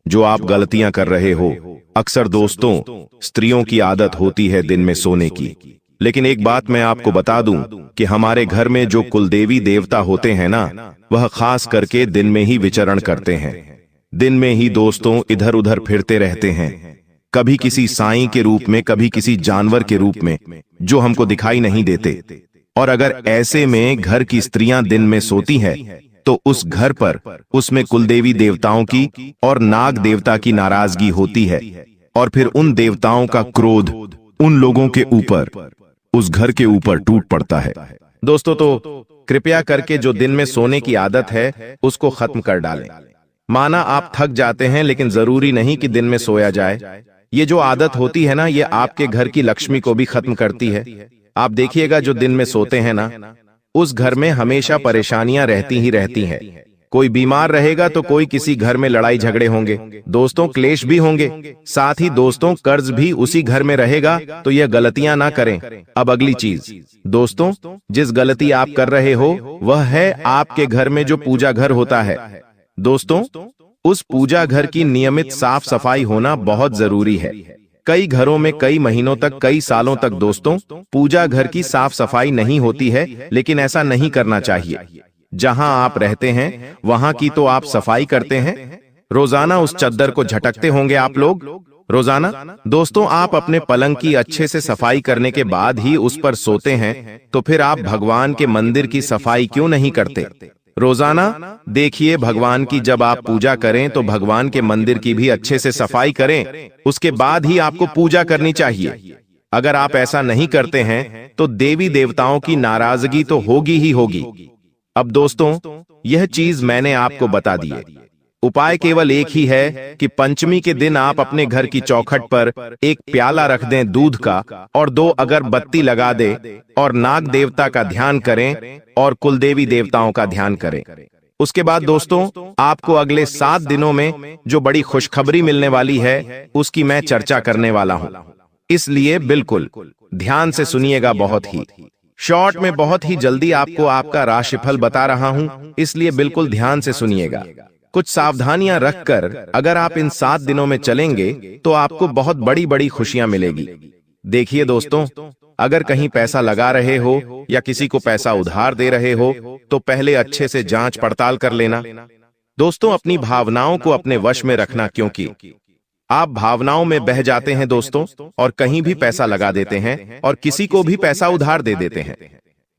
जो आप गलतियां कर रहे हो। अक्सर दोस्तों, स्त्रियों की आदत होती है दिन में सोने की। लेकिन एक बात मैं आपको बता दूं कि हमारे घर में जो कुलदेवी देवता होते हैं ना, वह खास करके दिन में ही विचरण करते हैं। दिन में ही दोस्तों इधर उधर फिरते रहते हैं, कभी किसी साईं के रूप में, कभी किसी जानवर के रूप में, जो हमको दिखाई नहीं देते। और अगर ऐसे में घर की स्त्रियां दिन में सोती हैं, तो उस घर पर, उसमें कुलदेवी देवताओं की और नाग देवता की नाराजगी होती है। और फिर उन देवताओं का क्रोध उन लोगों के ऊपर, उस घर के ऊपर टूट पड़ता है। दोस्तों, तो कृपया करके जो दिन में सोने की आदत है, उसको खत्म कर डालें। माना आप थक जाते हैं, लेकिन जरूरी नहीं कि दिन में सोया जाए। ये जो आदत होती है ना, ये आपके घर की लक्ष्मी को भी खत्म करती है। आप देखिएगा, जो दिन में सोते हैं ना, उस घर में हमेशा परेशानियां रहती ही रहती हैं। कोई बीमार रहेगा तो कोई किसी घर में लड़ाई झगड़े होंगे, दोस्तों क्लेश भी होंगे। साथ ही दोस्तों कर्ज भी उसी घर में रहेगा। तो यह गलतियां ना करें। अब अगली चीज दोस्तों, जिस गलती आप कर रहे हो, वह है आपके घर में जो पूजा घर होता है। दोस्तों, उस पूजा घर की नियमित साफ सफाई होना बहुत जरूरी है। कई घरों में कई महीनों तक, कई सालों तक दोस्तों पूजा घर की साफ सफाई नहीं होती है, लेकिन ऐसा नहीं करना चाहिए। जहां आप रहते हैं वहां की तो आप सफाई करते हैं। रोजाना उस चद्दर को झटकते होंगे आप लोग रोजाना। दोस्तों, आप अपने पलंग की अच्छे से सफाई करने के बाद ही उस पर सोते हैं, तो फिर आप भगवान के मंदिर की सफाई क्यों नहीं करते रोजाना? देखिए, भगवान की जब आप पूजा करें तो भगवान के मंदिर की भी अच्छे से सफाई करें, उसके बाद ही आपको पूजा करनी चाहिए। अगर आप ऐसा नहीं करते हैं तो देवी देवताओं की नाराजगी तो होगी ही होगी। अब दोस्तों, यह चीज मैंने आपको बता दी है। उपाय केवल एक ही है कि पंचमी के दिन आप अपने घर की चौखट पर एक प्याला रख दें दूध का और 2 अगरबत्ती लगा दें और नाग देवता का ध्यान करें और कुलदेवी देवताओं का ध्यान करें। उसके बाद दोस्तों, आपको अगले 7 दिनों में जो बड़ी खुशखबरी मिलने वाली है, उसकी मैं चर्चा करने वाला हूं। इसलिए बिल्कुल ध्यान से सुनिएगा। बहुत ही शॉर्ट में, बहुत ही जल्दी आपको आपका राशिफल बता रहा हूं, इसलिए बिल्कुल ध्यान से सुनिएगा। कुछ सावधानियां रखकर अगर आप इन 7 दिनों में चलेंगे तो आपको बहुत बड़ी बड़ी खुशियां मिलेगी। देखिए दोस्तों, अगर कहीं पैसा लगा रहे हो या किसी को पैसा उधार दे रहे हो, तो पहले अच्छे से जांच पड़ताल कर लेना। दोस्तों, अपनी भावनाओं को अपने वश में रखना, क्योंकि आप भावनाओं में बह जाते हैं दोस्तों, और कहीं भी पैसा लगा देते हैं और किसी को भी पैसा उधार दे देते हैं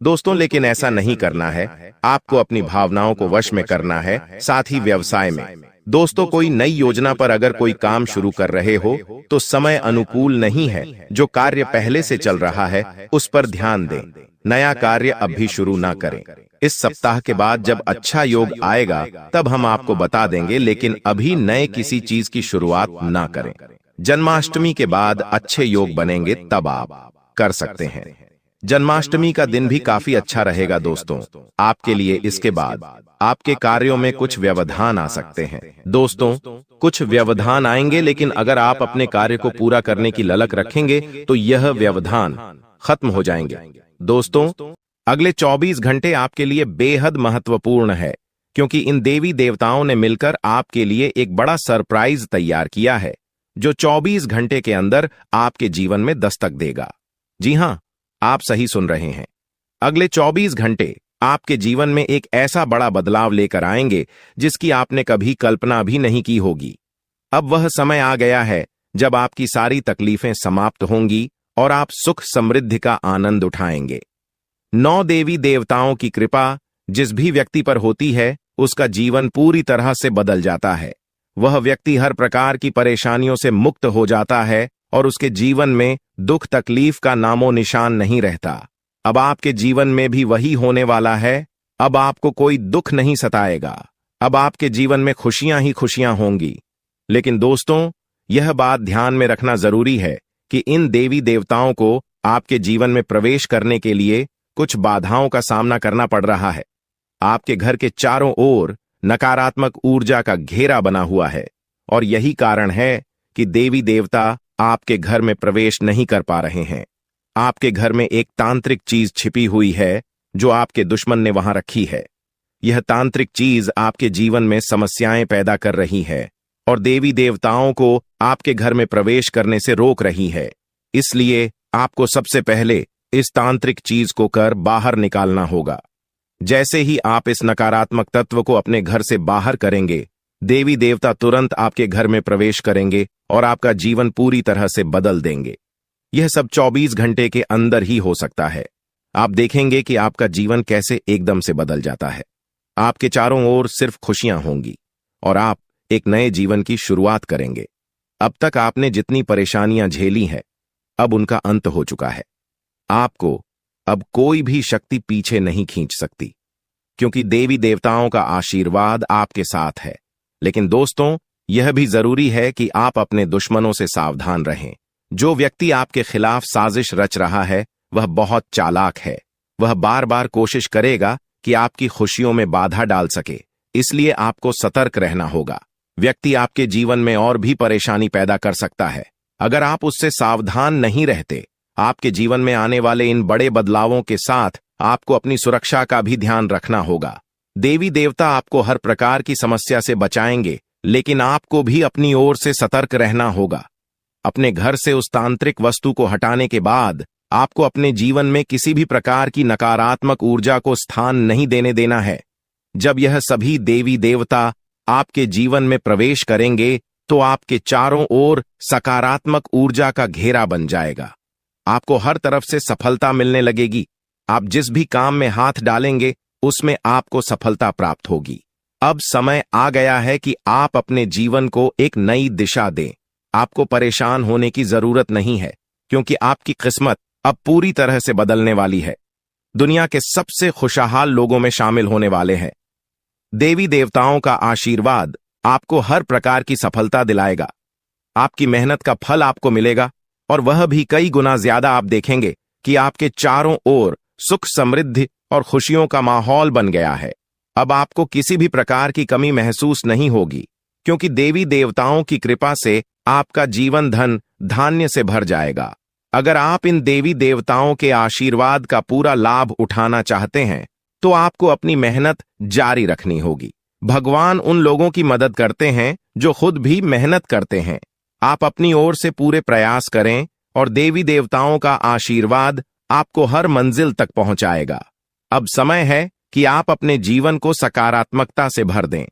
दोस्तों। लेकिन ऐसा नहीं करना है। आपको अपनी भावनाओं को वश में करना है। साथ ही व्यवसाय में दोस्तों, कोई नई योजना पर अगर कोई काम शुरू कर रहे हो तो समय अनुकूल नहीं है। जो कार्य पहले से चल रहा है उस पर ध्यान दें। नया कार्य अभी शुरू ना करें। इस सप्ताह के बाद जब अच्छा योग आएगा तब हम आपको बता देंगे, लेकिन अभी नए किसी चीज की शुरुआत ना करें। जन्माष्टमी के बाद अच्छे योग बनेंगे, तब आप कर सकते हैं। जन्माष्टमी का दिन भी काफी अच्छा रहेगा दोस्तों आपके लिए। इसके बाद आपके कार्यों में कुछ व्यवधान आ सकते हैं। दोस्तों, कुछ व्यवधान आएंगे, लेकिन अगर आप अपने कार्य को पूरा करने की ललक रखेंगे तो यह व्यवधान खत्म हो जाएंगे। दोस्तों, अगले 24 घंटे आपके लिए बेहद महत्वपूर्ण है, क्योंकि इन देवी देवताओं ने मिलकर आपके लिए एक बड़ा सरप्राइज तैयार किया है, जो 24 घंटे के अंदर आपके जीवन में दस्तक देगा। जी हां, आप सही सुन रहे हैं। अगले 24 घंटे आपके जीवन में एक ऐसा बड़ा बदलाव लेकर आएंगे जिसकी आपने कभी कल्पना भी नहीं की होगी। अब वह समय आ गया है जब आपकी सारी तकलीफें समाप्त होंगी और आप सुख समृद्धि का आनंद उठाएंगे। 9 देवी देवताओं की कृपा जिस भी व्यक्ति पर होती है, उसका जीवन पूरी तरह से बदल जाता है। वह व्यक्ति हर प्रकार की परेशानियों से मुक्त हो जाता है और उसके जीवन में दुख तकलीफ का नामो निशान नहीं रहता। अब आपके जीवन में भी वही होने वाला है। अब आपको कोई दुख नहीं सताएगा। अब आपके जीवन में खुशियां ही खुशियां होंगी। लेकिन दोस्तों, यह बात ध्यान में रखना जरूरी है कि इन देवी देवताओं को आपके जीवन में प्रवेश करने के लिए कुछ बाधाओं का सामना करना पड़ रहा है। आपके घर के चारों ओर नकारात्मक ऊर्जा का घेरा बना हुआ है और यही कारण है कि देवी देवता आपके घर में प्रवेश नहीं कर पा रहे हैं। आपके घर में एक तांत्रिक चीज छिपी हुई है जो आपके दुश्मन ने वहां रखी है। यह तांत्रिक चीज आपके जीवन में समस्याएं पैदा कर रही है और देवी देवताओं को आपके घर में प्रवेश करने से रोक रही है। इसलिए आपको सबसे पहले इस तांत्रिक चीज को कर बाहर निकालना होगा। जैसे ही आप इस नकारात्मक तत्व को अपने घर से बाहर करेंगे, देवी देवता तुरंत आपके घर में प्रवेश करेंगे और आपका जीवन पूरी तरह से बदल देंगे। यह सब 24 घंटे के अंदर ही हो सकता है। आप देखेंगे कि आपका जीवन कैसे एकदम से बदल जाता है। आपके चारों ओर सिर्फ खुशियां होंगी और आप एक नए जीवन की शुरुआत करेंगे। अब तक आपने जितनी परेशानियां झेली हैं, अब उनका अंत हो चुका है। आपको अब कोई भी शक्ति पीछे नहीं खींच सकती, क्योंकि देवी देवताओं का आशीर्वाद आपके साथ है। लेकिन दोस्तों, यह भी जरूरी है कि आप अपने दुश्मनों से सावधान रहें। जो व्यक्ति आपके खिलाफ साजिश रच रहा है, वह बहुत चालाक है। वह बार बार कोशिश करेगा कि आपकी खुशियों में बाधा डाल सके, इसलिए आपको सतर्क रहना होगा। व्यक्ति आपके जीवन में और भी परेशानी पैदा कर सकता है। अगर आप उससे सावधान नहीं रहते, आपके जीवन में आने वाले इन बड़े बदलावों के साथ आपको अपनी सुरक्षा का भी ध्यान रखना होगा। देवी देवता आपको हर प्रकार की समस्या से बचाएंगे, लेकिन आपको भी अपनी ओर से सतर्क रहना होगा। अपने घर से उस तांत्रिक वस्तु को हटाने के बाद आपको अपने जीवन में किसी भी प्रकार की नकारात्मक ऊर्जा को स्थान नहीं देने देना है। जब यह सभी देवी देवता आपके जीवन में प्रवेश करेंगे, तो आपके चारों ओर सकारात्मक ऊर्जा का घेरा बन जाएगा। आपको हर तरफ से सफलता मिलने लगेगी। आप जिस भी काम में हाथ डालेंगे, उसमें आपको सफलता प्राप्त होगी। अब समय आ गया है कि आप अपने जीवन को एक नई दिशा दें। आपको परेशान होने की जरूरत नहीं है, क्योंकि आपकी किस्मत अब पूरी तरह से बदलने वाली है। दुनिया के सबसे खुशहाल लोगों में शामिल होने वाले हैं। देवी देवताओं का आशीर्वाद आपको हर प्रकार की सफलता दिलाएगा। आपकी मेहनत का फल आपको मिलेगा और वह भी कई गुना ज्यादा। आप देखेंगे कि आपके चारों ओर सुख समृद्धि और खुशियों का माहौल बन गया है। अब आपको किसी भी प्रकार की कमी महसूस नहीं होगी, क्योंकि देवी देवताओं की कृपा से आपका जीवन धन धान्य से भर जाएगा। अगर आप इन देवी देवताओं के आशीर्वाद का पूरा लाभ उठाना चाहते हैं, तो आपको अपनी मेहनत जारी रखनी होगी। भगवान उन लोगों की मदद करते हैं जो खुद भी मेहनत करते हैं। आप अपनी ओर से पूरे प्रयास करें और देवी देवताओं का आशीर्वाद आपको हर मंजिल तक पहुंचाएगा। अब समय है कि आप अपने जीवन को सकारात्मकता से भर दें।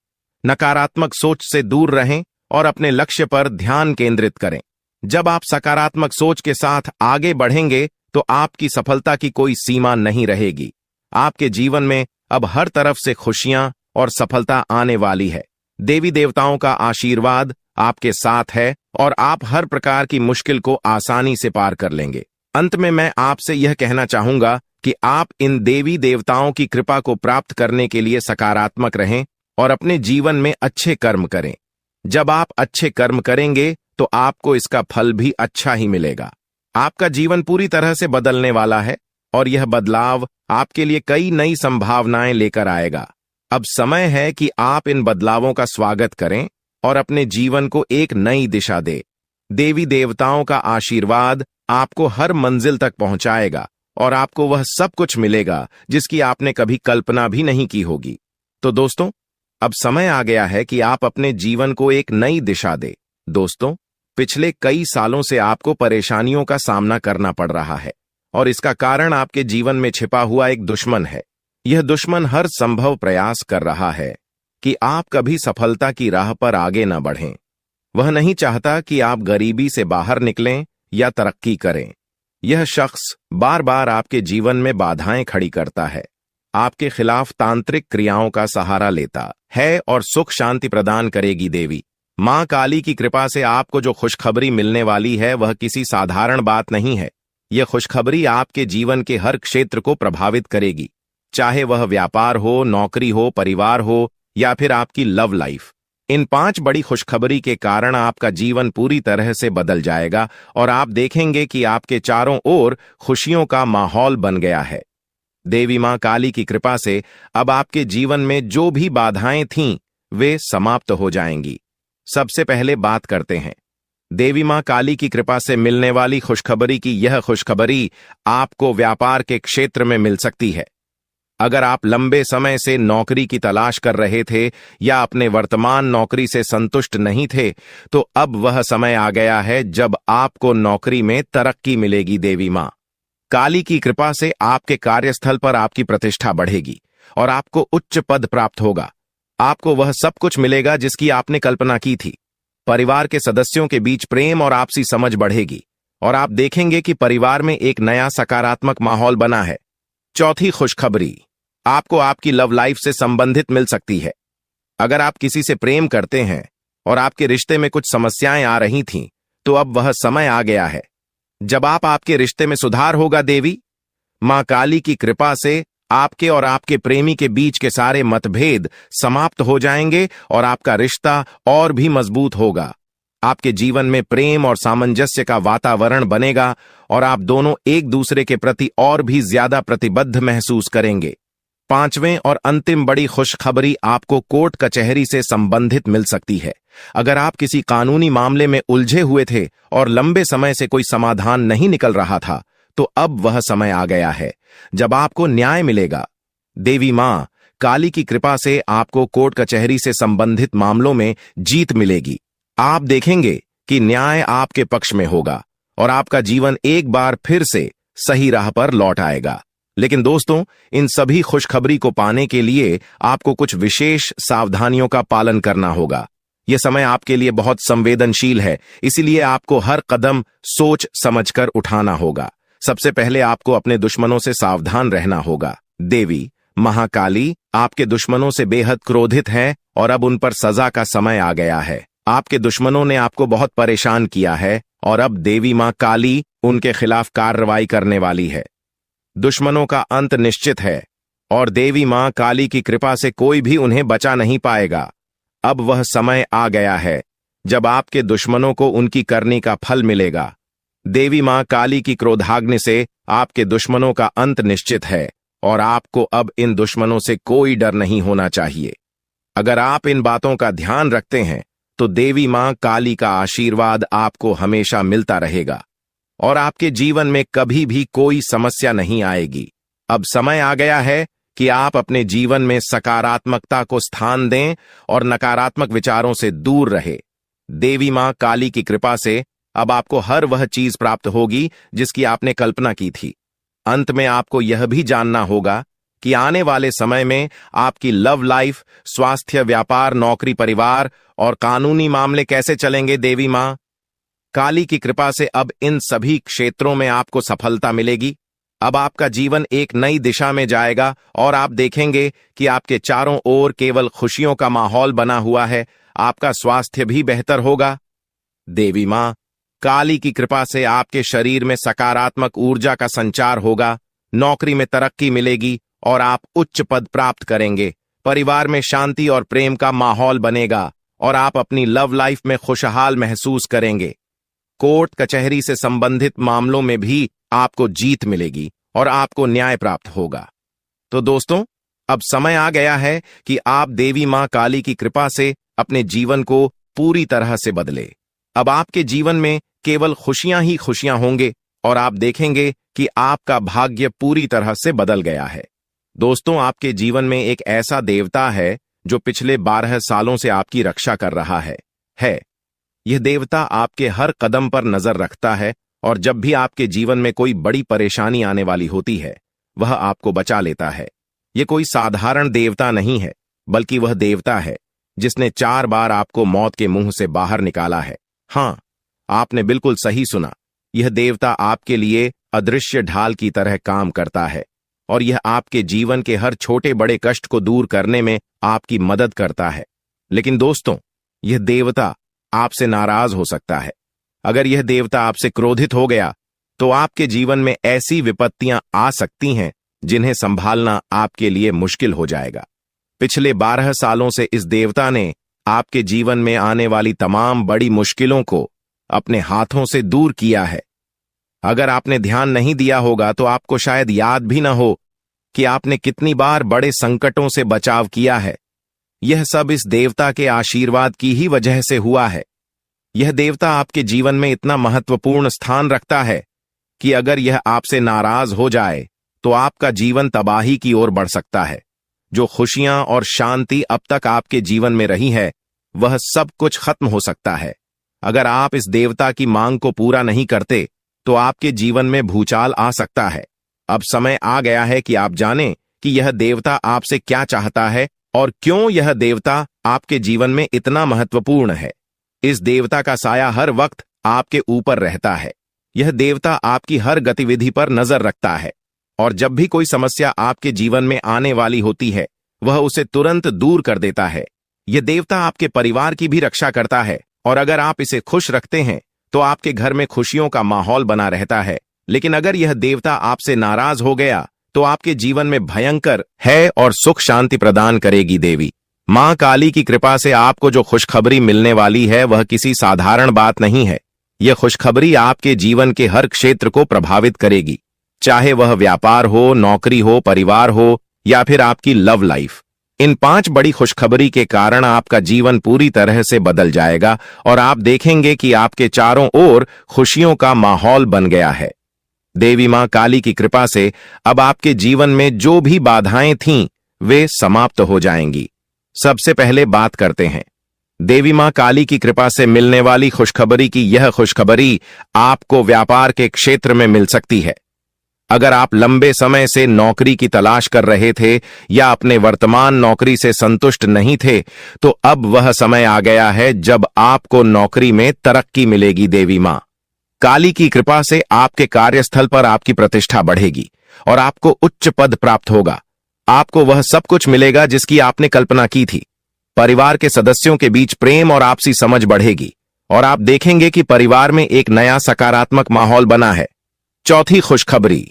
नकारात्मक सोच से दूर रहें और अपने लक्ष्य पर ध्यान केंद्रित करें। जब आप सकारात्मक सोच के साथ आगे बढ़ेंगे, तो आपकी सफलता की कोई सीमा नहीं रहेगी। आपके जीवन में अब हर तरफ से खुशियां और सफलता आने वाली है। देवी देवताओं का आशीर्वाद आपके साथ है और आप हर प्रकार की मुश्किल को आसानी से पार कर लेंगे। अंत में मैं आपसे यह कहना चाहूंगा कि आप इन देवी देवताओं की कृपा को प्राप्त करने के लिए सकारात्मक रहें और अपने जीवन में अच्छे कर्म करें। जब आप अच्छे कर्म करेंगे, तो आपको इसका फल भी अच्छा ही मिलेगा। आपका जीवन पूरी तरह से बदलने वाला है और यह बदलाव आपके लिए कई नई संभावनाएं लेकर आएगा। अब समय है कि आप इन बदलावों का स्वागत करें और अपने जीवन को एक नई दिशा दें। देवी देवताओं का आशीर्वाद आपको हर मंजिल तक पहुंचाएगा और आपको वह सब कुछ मिलेगा जिसकी आपने कभी कल्पना भी नहीं की होगी। तो दोस्तों, अब समय आ गया है कि आप अपने जीवन को एक नई दिशा दें। दोस्तों, पिछले कई सालों से आपको परेशानियों का सामना करना पड़ रहा है और इसका कारण आपके जीवन में छिपा हुआ एक दुश्मन है। यह दुश्मन हर संभव प्रयास कर रहा है कि आप कभी सफलता की राह पर आगे न बढ़ें। वह नहीं चाहता कि आप गरीबी से बाहर निकलें या तरक्की करें। यह शख्स बार बार आपके जीवन में बाधाएं खड़ी करता है, आपके खिलाफ तांत्रिक क्रियाओं का सहारा लेता है और सुख शांति प्रदान करेगी देवी मां काली की कृपा से आपको जो खुशखबरी मिलने वाली है वह किसी साधारण बात नहीं है। यह खुशखबरी आपके जीवन के हर क्षेत्र को प्रभावित करेगी, चाहे वह व्यापार हो, नौकरी हो, परिवार हो या फिर आपकी लव लाइफ। इन 5 बड़ी खुशखबरी के कारण आपका जीवन पूरी तरह से बदल जाएगा और आप देखेंगे कि आपके चारों ओर खुशियों का माहौल बन गया है। देवी मां काली की कृपा से अब आपके जीवन में जो भी बाधाएं थीं वे समाप्त हो जाएंगी। सबसे पहले बात करते हैं देवी मां काली की कृपा से मिलने वाली खुशखबरी की। यह खुशखबरी आपको व्यापार के क्षेत्र में मिल सकती है। अगर आप लंबे समय से नौकरी की तलाश कर रहे थे या अपने वर्तमान नौकरी से संतुष्ट नहीं थे, तो अब वह समय आ गया है जब आपको नौकरी में तरक्की मिलेगी। देवी मां काली की कृपा से आपके कार्यस्थल पर आपकी प्रतिष्ठा बढ़ेगी और आपको उच्च पद प्राप्त होगा। आपको वह सब कुछ मिलेगा जिसकी आपने कल्पना की थी। परिवार के सदस्यों के बीच प्रेम और आपसी समझ बढ़ेगी और आप देखेंगे कि परिवार में एक नया सकारात्मक माहौल बना है। चौथी खुशखबरी आपको आपकी लव लाइफ से संबंधित मिल सकती है। अगर आप किसी से प्रेम करते हैं और आपके रिश्ते में कुछ समस्याएं आ रही थीं, तो अब वह समय आ गया है जब आपके रिश्ते में सुधार होगा। देवी मां काली की कृपा से आपके और आपके प्रेमी के बीच के सारे मतभेद समाप्त हो जाएंगे और आपका रिश्ता और भी मजबूत होगा। आपके जीवन में प्रेम और सामंजस्य का वातावरण बनेगा और आप दोनों एक दूसरे के प्रति और भी ज्यादा प्रतिबद्ध महसूस करेंगे। 5वें और अंतिम बड़ी खुशखबरी आपको कोर्ट कचहरी से संबंधित मिल सकती है। अगर आप किसी कानूनी मामले में उलझे हुए थे और लंबे समय से कोई समाधान नहीं निकल रहा था, तो अब वह समय आ गया है जब आपको न्याय मिलेगा। देवी मां काली की कृपा से आपको कोर्ट कचहरी से संबंधित मामलों में जीत मिलेगी। आप देखेंगे कि न्याय आपके पक्ष में होगा और आपका जीवन एक बार फिर से सही राह पर लौट आएगा। लेकिन दोस्तों, इन सभी खुशखबरी को पाने के लिए आपको कुछ विशेष सावधानियों का पालन करना होगा। यह समय आपके लिए बहुत संवेदनशील है, इसीलिए आपको हर कदम सोच समझकर उठाना होगा। सबसे पहले आपको अपने दुश्मनों से सावधान रहना होगा। देवी महाकाली आपके दुश्मनों से बेहद क्रोधित है और अब उन पर सजा का समय आ गया है। आपके दुश्मनों ने आपको बहुत परेशान किया है और अब देवी मां काली उनके खिलाफ कार्रवाई करने वाली है। दुश्मनों का अंत निश्चित है और देवी मां काली की कृपा से कोई भी उन्हें बचा नहीं पाएगा। अब वह समय आ गया है जब आपके दुश्मनों को उनकी करनी का फल मिलेगा। देवी मां काली की क्रोधाग्नि से आपके दुश्मनों का अंत निश्चित है और आपको अब इन दुश्मनों से कोई डर नहीं होना चाहिए। अगर आप इन बातों का ध्यान रखते हैं तो देवी मां काली का आशीर्वाद आपको हमेशा मिलता रहेगा और आपके जीवन में कभी भी कोई समस्या नहीं आएगी। अब समय आ गया है कि आप अपने जीवन में सकारात्मकता को स्थान दें और नकारात्मक विचारों से दूर रहे। देवी मां काली की कृपा से अब आपको हर वह चीज प्राप्त होगी जिसकी आपने कल्पना की थी। अंत में आपको यह भी जानना होगा कि आने वाले समय में आपकी लव लाइफ, स्वास्थ्य, व्यापार, नौकरी, परिवार और कानूनी मामले कैसे चलेंगे। देवी मां काली की कृपा से अब इन सभी क्षेत्रों में आपको सफलता मिलेगी। अब आपका जीवन एक नई दिशा में जाएगा और आप देखेंगे कि आपके चारों ओर केवल खुशियों का माहौल बना हुआ है। आपका स्वास्थ्य भी बेहतर होगा। देवी मां काली की कृपा से आपके शरीर में सकारात्मक ऊर्जा का संचार होगा। नौकरी में तरक्की मिलेगी और आप उच्च पद प्राप्त करेंगे। परिवार में शांति और प्रेम का माहौल बनेगा और आप अपनी लव लाइफ में खुशहाल महसूस करेंगे। कोर्ट कचहरी से संबंधित मामलों में भी आपको जीत मिलेगी और आपको न्याय प्राप्त होगा। तो दोस्तों, अब समय आ गया है कि आप देवी मां काली की कृपा से अपने जीवन को पूरी तरह से बदले। अब आपके जीवन में केवल खुशियां ही खुशियां होंगे और आप देखेंगे कि आपका भाग्य पूरी तरह से बदल गया है। दोस्तों, आपके जीवन में एक ऐसा देवता है जो पिछले 12 सालों से आपकी रक्षा कर रहा है। यह देवता आपके हर कदम पर नजर रखता है और जब भी आपके जीवन में कोई बड़ी परेशानी आने वाली होती है, वह आपको बचा लेता है। यह कोई साधारण देवता नहीं है, बल्कि वह देवता है जिसने 4 बार आपको मौत के मुंह से बाहर निकाला है। हां, आपने बिल्कुल सही सुना। यह देवता आपके लिए अदृश्य ढाल की तरह काम करता है और यह आपके जीवन के हर छोटे बड़े कष्ट को दूर करने में आपकी मदद करता है। लेकिन दोस्तों, यह देवता आपसे नाराज हो सकता है। अगर यह देवता आपसे क्रोधित हो गया तो आपके जीवन में ऐसी विपत्तियां आ सकती हैं जिन्हें संभालना आपके लिए मुश्किल हो जाएगा। पिछले 12 सालों से इस देवता ने आपके जीवन में आने वाली तमाम बड़ी मुश्किलों को अपने हाथों से दूर किया है। अगर आपने ध्यान नहीं दिया होगा तो आपको शायद याद भी न हो कि आपने कितनी बार बड़े संकटों से बचाव किया है। यह सब इस देवता के आशीर्वाद की ही वजह से हुआ है। यह देवता आपके जीवन में इतना महत्वपूर्ण स्थान रखता है कि अगर यह आपसे नाराज हो जाए तो आपका जीवन तबाही की ओर बढ़ सकता है। जो खुशियां और शांति अब तक आपके जीवन में रही है, वह सब कुछ खत्म हो सकता है। अगर आप इस देवता की मांग को पूरा नहीं करते तो आपके जीवन में भूचाल आ सकता है। अब समय आ गया है कि आप जानें कि यह देवता आपसे क्या चाहता है और क्यों यह देवता आपके जीवन में इतना महत्वपूर्ण है। इस देवता का साया हर वक्त आपके ऊपर रहता है। यह देवता आपकी हर गतिविधि पर नजर रखता है और जब भी कोई समस्या आपके जीवन में आने वाली होती है, वह उसे तुरंत दूर कर देता है। यह देवता आपके परिवार की भी रक्षा करता है और अगर आप इसे खुश रखते हैं तो आपके घर में खुशियों का माहौल बना रहता है। लेकिन अगर यह देवता आपसे नाराज हो गया तो आपके जीवन में भयंकर है और सुख शांति प्रदान करेगी। देवी मां काली की कृपा से आपको जो खुशखबरी मिलने वाली है वह किसी साधारण बात नहीं है। यह खुशखबरी आपके जीवन के हर क्षेत्र को प्रभावित करेगी, चाहे वह व्यापार हो, नौकरी हो, परिवार हो या फिर आपकी लव लाइफ। इन 5 बड़ी खुशखबरी के कारण आपका जीवन पूरी तरह से बदल जाएगा और आप देखेंगे कि आपके चारों ओर खुशियों का माहौल बन गया है। देवी मां काली की कृपा से अब आपके जीवन में जो भी बाधाएं थीं, वे समाप्त हो जाएंगी। सबसे पहले बात करते हैं देवी मां काली की कृपा से मिलने वाली खुशखबरी की। यह खुशखबरी आपको व्यापार के क्षेत्र में मिल सकती है। अगर आप लंबे समय से नौकरी की तलाश कर रहे थे या अपने वर्तमान नौकरी से संतुष्ट नहीं थे, तो अब वह समय आ गया है जब आपको नौकरी में तरक्की मिलेगी। देवी मां काली की कृपा से आपके कार्यस्थल पर आपकी प्रतिष्ठा बढ़ेगी और आपको उच्च पद प्राप्त होगा। आपको वह सब कुछ मिलेगा जिसकी आपने कल्पना की थी। परिवार के सदस्यों के बीच प्रेम और आपसी समझ बढ़ेगी और आप देखेंगे कि परिवार में एक नया सकारात्मक माहौल बना है। चौथी खुशखबरी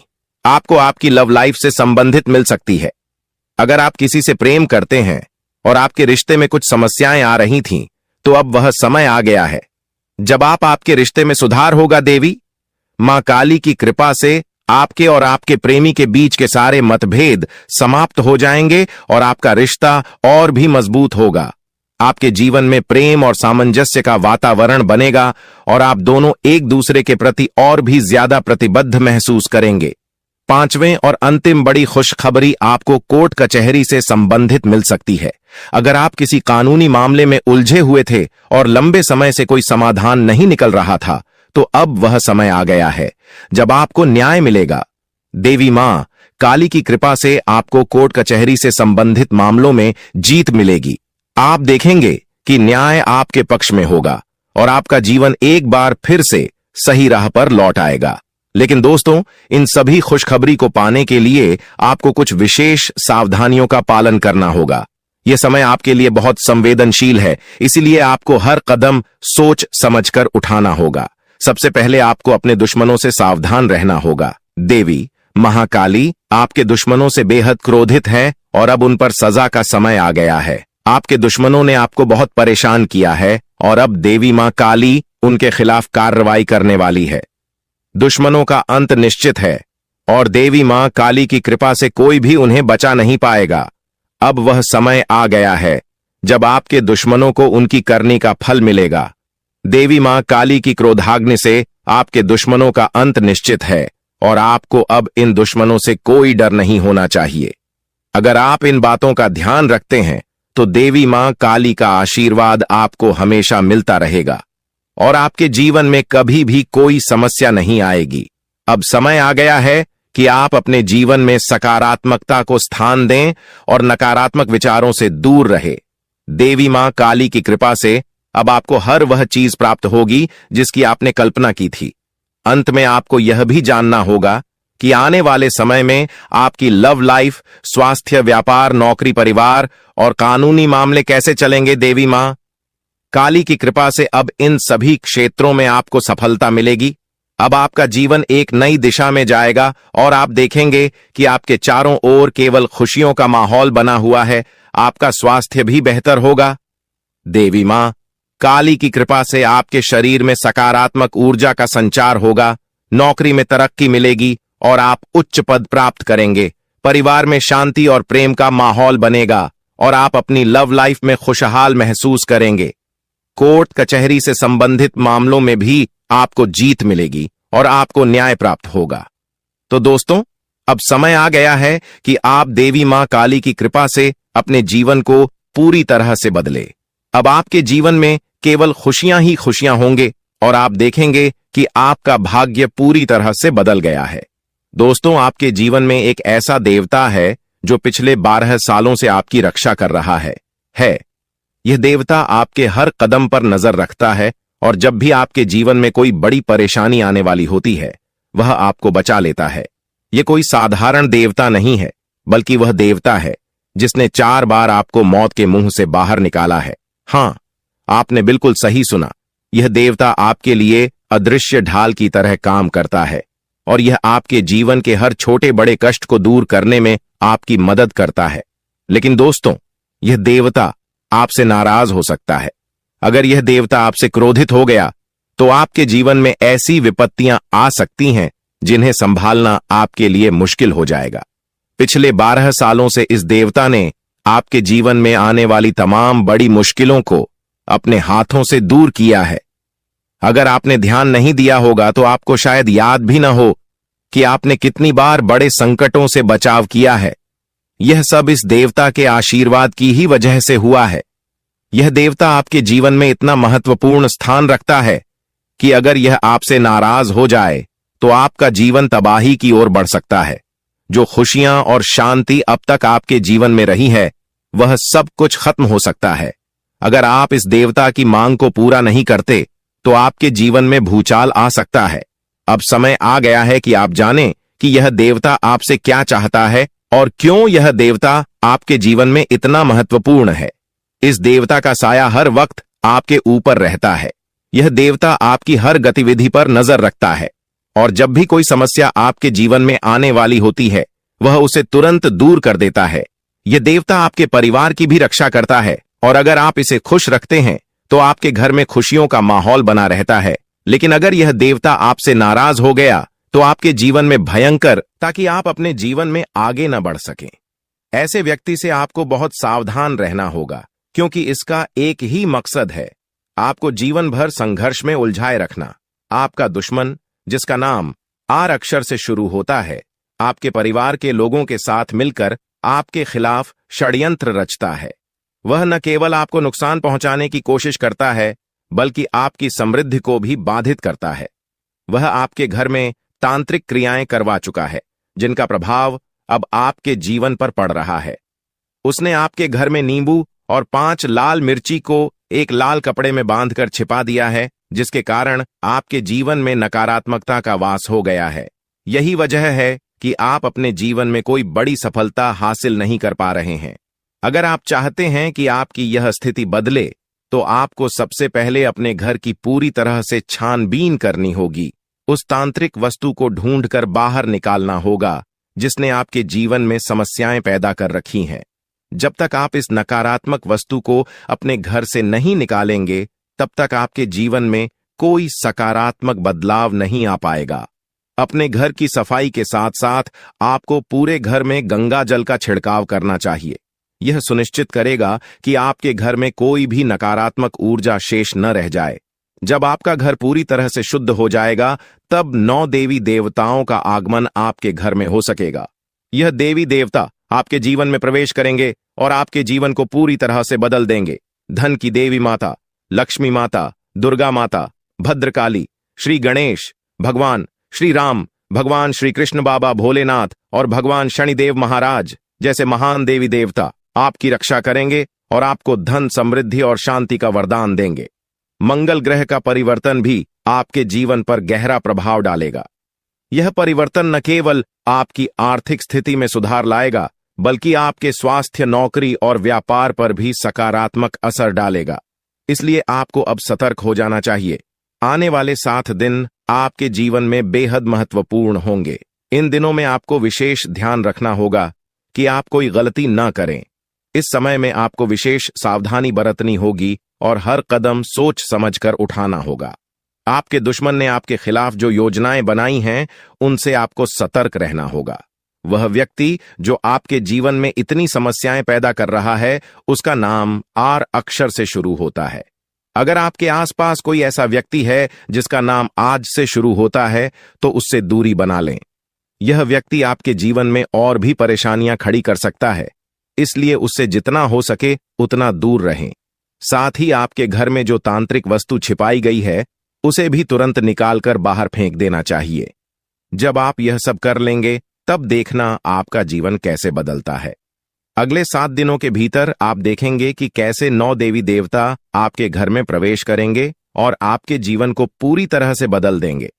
आपको आपकी लव लाइफ से संबंधित मिल सकती है। अगर आप किसी से प्रेम करते हैं और आपके रिश्ते में कुछ समस्याएं आ रही थीं, तो अब वह समय आ गया है जब आपके रिश्ते में सुधार होगा। देवी मां काली की कृपा से आपके और आपके प्रेमी के बीच के सारे मतभेद समाप्त हो जाएंगे और आपका रिश्ता और भी मजबूत होगा। आपके जीवन में प्रेम और सामंजस्य का वातावरण बनेगा और आप दोनों एक दूसरे के प्रति और भी ज्यादा प्रतिबद्ध महसूस करेंगे। 5वें और अंतिम बड़ी खुशखबरी आपको कोर्ट कचहरी से संबंधित मिल सकती है। अगर आप किसी कानूनी मामले में उलझे हुए थे और लंबे समय से कोई समाधान नहीं निकल रहा था, तो अब वह समय आ गया है जब आपको न्याय मिलेगा। देवी मां काली की कृपा से आपको कोर्ट कचहरी से संबंधित मामलों में जीत मिलेगी। आप देखेंगे कि न्याय आपके पक्ष में होगा और आपका जीवन एक बार फिर से सही राह पर लौट आएगा। लेकिन दोस्तों, इन सभी खुशखबरी को पाने के लिए आपको कुछ विशेष सावधानियों का पालन करना होगा। यह समय आपके लिए बहुत संवेदनशील है, इसलिए आपको हर कदम सोच समझकर उठाना होगा। सबसे पहले आपको अपने दुश्मनों से सावधान रहना होगा। देवी महाकाली आपके दुश्मनों से बेहद क्रोधित है और अब उन पर सजा का समय आ गया है। आपके दुश्मनों ने आपको बहुत परेशान किया है और अब देवी मां काली उनके खिलाफ कार्रवाई करने वाली है। दुश्मनों का अंत निश्चित है और देवी मां काली की कृपा से कोई भी उन्हें बचा नहीं पाएगा। अब वह समय आ गया है जब आपके दुश्मनों को उनकी करनी का फल मिलेगा। देवी मां काली की क्रोधाग्नि से आपके दुश्मनों का अंत निश्चित है और आपको अब इन दुश्मनों से कोई डर नहीं होना चाहिए। अगर आप इन बातों का ध्यान रखते हैं तो देवी मां काली का आशीर्वाद आपको हमेशा मिलता रहेगा और आपके जीवन में कभी भी कोई समस्या नहीं आएगी। अब समय आ गया है कि आप अपने जीवन में सकारात्मकता को स्थान दें और नकारात्मक विचारों से दूर रहे। देवी मां काली की कृपा से अब आपको हर वह चीज प्राप्त होगी जिसकी आपने कल्पना की थी। अंत में आपको यह भी जानना होगा कि आने वाले समय में आपकी लव लाइफ, स्वास्थ्य, व्यापार, नौकरी, परिवार और कानूनी मामले कैसे चलेंगे। देवी मां काली की कृपा से अब इन सभी क्षेत्रों में आपको सफलता मिलेगी। अब आपका जीवन एक नई दिशा में जाएगा और आप देखेंगे कि आपके चारों ओर केवल खुशियों का माहौल बना हुआ है। आपका स्वास्थ्य भी बेहतर होगा। देवी मां काली की कृपा से आपके शरीर में सकारात्मक ऊर्जा का संचार होगा, नौकरी में तरक्की मिलेगी और आप उच्च पद प्राप्त करेंगे। परिवार में शांति और प्रेम का माहौल बनेगा और आप अपनी लव लाइफ में खुशहाल महसूस करेंगे। कोर्ट कचहरी से संबंधित मामलों में भी आपको जीत मिलेगी और आपको न्याय प्राप्त होगा। तो दोस्तों, अब समय आ गया है कि आप देवी मां काली की कृपा से अपने जीवन को पूरी तरह से बदले। अब आपके जीवन में केवल खुशियां ही खुशियां होंगे और आप देखेंगे कि आपका भाग्य पूरी तरह से बदल गया है। दोस्तों, आपके जीवन में एक ऐसा देवता है जो पिछले 12 सालों से आपकी रक्षा कर रहा है। यह देवता आपके हर कदम पर नजर रखता है और जब भी आपके जीवन में कोई बड़ी परेशानी आने वाली होती है, वह आपको बचा लेता है। यह कोई साधारण देवता नहीं है, बल्कि वह देवता है जिसने 4 बार आपको मौत के मुंह से बाहर निकाला है। हां, आपने बिल्कुल सही सुना। यह देवता आपके लिए अदृश्य ढाल की तरह काम करता है और यह आपके जीवन के हर छोटे बड़े कष्ट को दूर करने में आपकी मदद करता है। लेकिन दोस्तों, यह देवता आपसे नाराज हो सकता है। अगर यह देवता आपसे क्रोधित हो गया तो आपके जीवन में ऐसी विपत्तियां आ सकती हैं जिन्हें संभालना आपके लिए मुश्किल हो जाएगा। पिछले 12 सालों से इस देवता ने आपके जीवन में आने वाली तमाम बड़ी मुश्किलों को अपने हाथों से दूर किया है। अगर आपने ध्यान नहीं दिया होगा तो आपको शायद याद भी न हो कि आपने कितनी बार बड़े संकटों से बचाव किया है। यह सब इस देवता के आशीर्वाद की ही वजह से हुआ है। यह देवता आपके जीवन में इतना महत्वपूर्ण स्थान रखता है कि अगर यह आपसे नाराज हो जाए तो आपका जीवन तबाही की ओर बढ़ सकता है। जो खुशियां और शांति अब तक आपके जीवन में रही है, वह सब कुछ खत्म हो सकता है। अगर आप इस देवता की मांग को पूरा नहीं करते तो आपके जीवन में भूचाल आ सकता है। अब समय आ गया है कि आप जानें कि यह देवता आपसे क्या चाहता है और क्यों यह देवता आपके जीवन में इतना महत्वपूर्ण है। इस देवता का साया हर वक्त आपके ऊपर रहता है। यह देवता आपकी हर गतिविधि पर नजर रखता है और जब भी कोई समस्या आपके जीवन में आने वाली होती है, वह उसे तुरंत दूर कर देता है। यह देवता आपके परिवार की भी रक्षा करता है और अगर आप इसे खुश रखते हैं तो आपके घर में खुशियों का माहौल बना रहता है। लेकिन अगर यह देवता आपसे नाराज हो गया तो आपके जीवन में भयंकर, ताकि आप अपने जीवन में आगे न बढ़ सकें। ऐसे व्यक्ति से आपको बहुत सावधान रहना होगा, क्योंकि इसका एक ही मकसद है, आपको जीवन भर संघर्ष में उलझाए रखना। आपका दुश्मन, जिसका नाम आर अक्षर से शुरू होता है, आपके परिवार के लोगों के साथ मिलकर आपके खिलाफ षड्यंत्र रचता है। वह न केवल आपको नुकसान पहुंचाने की कोशिश करता है, बल्कि आपकी समृद्धि को भी बाधित करता है। वह आपके घर में तांत्रिक क्रियाएं करवा चुका है, जिनका प्रभाव अब आपके जीवन पर पड़ रहा है। उसने आपके घर में नींबू और 5 लाल मिर्ची को एक लाल कपड़े में बांधकर छिपा दिया है, जिसके कारण आपके जीवन में नकारात्मकता का वास हो गया है। यही वजह है कि आप अपने जीवन में कोई बड़ी सफलता हासिल नहीं कर पा रहे हैं। अगर आप चाहते हैं कि आपकी यह स्थिति बदले, तो आपको सबसे पहले अपने घर की पूरी तरह से छानबीन करनी होगी। उस तांत्रिक वस्तु को ढूंढकर बाहर निकालना होगा जिसने आपके जीवन में समस्याएं पैदा कर रखी हैं। जब तक आप इस नकारात्मक वस्तु को अपने घर से नहीं निकालेंगे, तब तक आपके जीवन में कोई सकारात्मक बदलाव नहीं आ पाएगा। अपने घर की सफाई के साथ साथ आपको पूरे घर में गंगा जल का छिड़काव करना चाहिए। यह सुनिश्चित करेगा कि आपके घर में कोई भी नकारात्मक ऊर्जा शेष न रह जाए। जब आपका घर पूरी तरह से शुद्ध हो जाएगा, तब 9 देवी देवताओं का आगमन आपके घर में हो सकेगा। यह देवी देवता आपके जीवन में प्रवेश करेंगे और आपके जीवन को पूरी तरह से बदल देंगे। धन की देवी माता, लक्ष्मी माता, दुर्गा माता, भद्रकाली, श्री गणेश, भगवान श्री राम, भगवान श्री कृष्ण बाबा भोलेनाथ और भगवान शनिदेव महाराज जैसे महान देवी देवता आपकी रक्षा करेंगे और आपको धन, समृद्धि और शांति का वरदान देंगे। मंगल ग्रह का परिवर्तन भी आपके जीवन पर गहरा प्रभाव डालेगा। यह परिवर्तन न केवल आपकी आर्थिक स्थिति में सुधार लाएगा, बल्कि आपके स्वास्थ्य, नौकरी और व्यापार पर भी सकारात्मक असर डालेगा। इसलिए आपको अब सतर्क हो जाना चाहिए। आने वाले 7 दिन आपके जीवन में बेहद महत्वपूर्ण होंगे। इन दिनों में आपको विशेष ध्यान रखना होगा कि आप कोई गलती न करें। इस समय में आपको विशेष सावधानी बरतनी होगी और हर कदम सोच समझकर उठाना होगा। आपके दुश्मन ने आपके खिलाफ जो योजनाएं बनाई हैं, उनसे आपको सतर्क रहना होगा। वह व्यक्ति जो आपके जीवन में इतनी समस्याएं पैदा कर रहा है, उसका नाम आर अक्षर से शुरू होता है। अगर आपके आसपास कोई ऐसा व्यक्ति है जिसका नाम आज से शुरू होता है, तो उससे दूरी बना लें। यह व्यक्ति आपके जीवन में और भी परेशानियां खड़ी कर सकता है, इसलिए उससे जितना हो सके उतना दूर रहें। साथ ही आपके घर में जो तांत्रिक वस्तु छिपाई गई है, उसे भी तुरंत निकालकर बाहर फेंक देना चाहिए। जब आप यह सब कर लेंगे, तब देखना आपका जीवन कैसे बदलता है। अगले 7 दिनों के भीतर आप देखेंगे कि कैसे 9 देवी देवता आपके घर में प्रवेश करेंगे और आपके जीवन को पूरी तरह से बदल देंगे।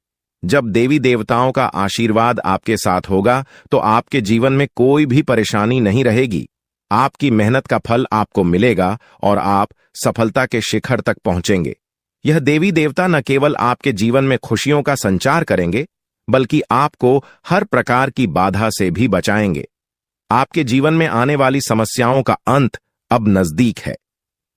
जब देवी देवताओं का आशीर्वाद आपके साथ होगा, तो आपके जीवन में कोई भी परेशानी नहीं रहेगी। आपकी मेहनत का फल आपको मिलेगा और आप सफलता के शिखर तक पहुंचेंगे। यह देवी देवता न केवल आपके जीवन में खुशियों का संचार करेंगे, बल्कि आपको हर प्रकार की बाधा से भी बचाएंगे। आपके जीवन में आने वाली समस्याओं का अंत अब नजदीक है।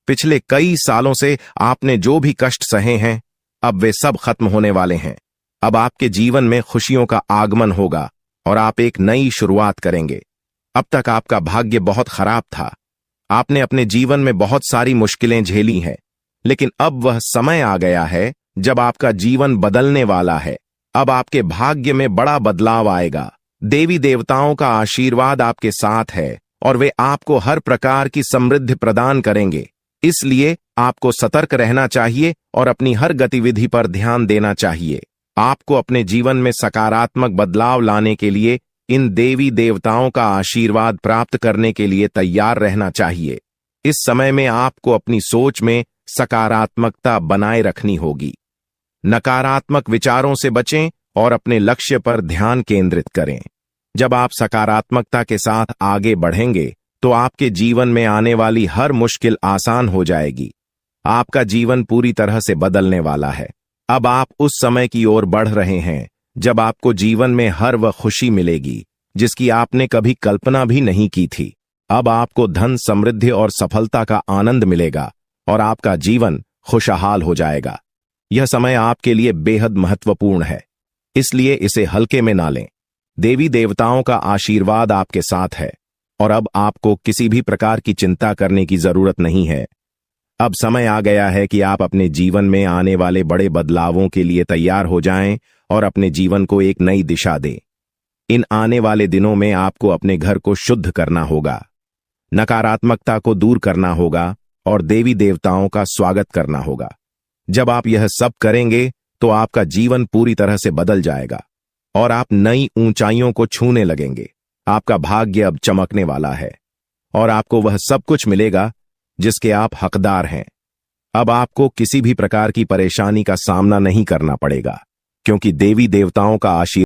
पिछले कई सालों से आपने जो भी कष्ट सहे हैं, अब वे सब खत्म होने वाले हैं। अब आपके जीवन में खुशियों का आगमन होगा और आप एक नई शुरुआत करेंगे। अब तक आपका भाग्य बहुत खराब था। आपने अपने जीवन में बहुत सारी मुश्किलें झेली हैं, लेकिन अब वह समय आ गया है जब आपका जीवन बदलने वाला है। अब आपके भाग्य में बड़ा बदलाव आएगा। देवी देवताओं का आशीर्वाद आपके साथ है और वे आपको हर प्रकार की समृद्धि प्रदान करेंगे। इसलिए आपको सतर्क रहना चाहिए और अपनी हर गतिविधि पर ध्यान देना चाहिए। आपको अपने जीवन में सकारात्मक बदलाव लाने के लिए इन देवी देवताओं का आशीर्वाद प्राप्त करने के लिए तैयार रहना चाहिए। इस समय में आपको अपनी सोच में सकारात्मकता बनाए रखनी होगी। नकारात्मक विचारों से बचें और अपने लक्ष्य पर ध्यान केंद्रित करें। जब आप सकारात्मकता के साथ आगे बढ़ेंगे, तो आपके जीवन में आने वाली हर मुश्किल आसान हो जाएगी। आपका जीवन पूरी तरह से बदलने वाला है। अब आप उस समय की ओर बढ़ रहे हैं जब आपको जीवन में हर वह खुशी मिलेगी जिसकी आपने कभी कल्पना भी नहीं की थी। अब आपको धन, समृद्धि और सफलता का आनंद मिलेगा और आपका जीवन खुशहाल हो जाएगा। यह समय आपके लिए बेहद महत्वपूर्ण है, इसलिए इसे हल्के में ना लें। देवी देवताओं का आशीर्वाद आपके साथ है और अब आपको किसी भी प्रकार की चिंता करने की जरूरत नहीं है। अब समय आ गया है कि आप अपने जीवन में आने वाले बड़े बदलावों के लिए तैयार हो जाएं और अपने जीवन को एक नई दिशा दें। इन आने वाले दिनों में आपको अपने घर को शुद्ध करना होगा, नकारात्मकता को दूर करना होगा और देवी देवताओं का स्वागत करना होगा। जब आप यह सब करेंगे, तो आपका जीवन पूरी तरह से बदल जाएगा और आप नई ऊंचाइयों को छूने लगेंगे। आपका भाग्य अब चमकने वाला है और आपको वह सब कुछ मिलेगा जिसके आप हकदार हैं। अब आपको किसी भी प्रकार की परेशानी का सामना नहीं करना पड़ेगा, क्योंकि देवी देवताओं का आशीर्वाद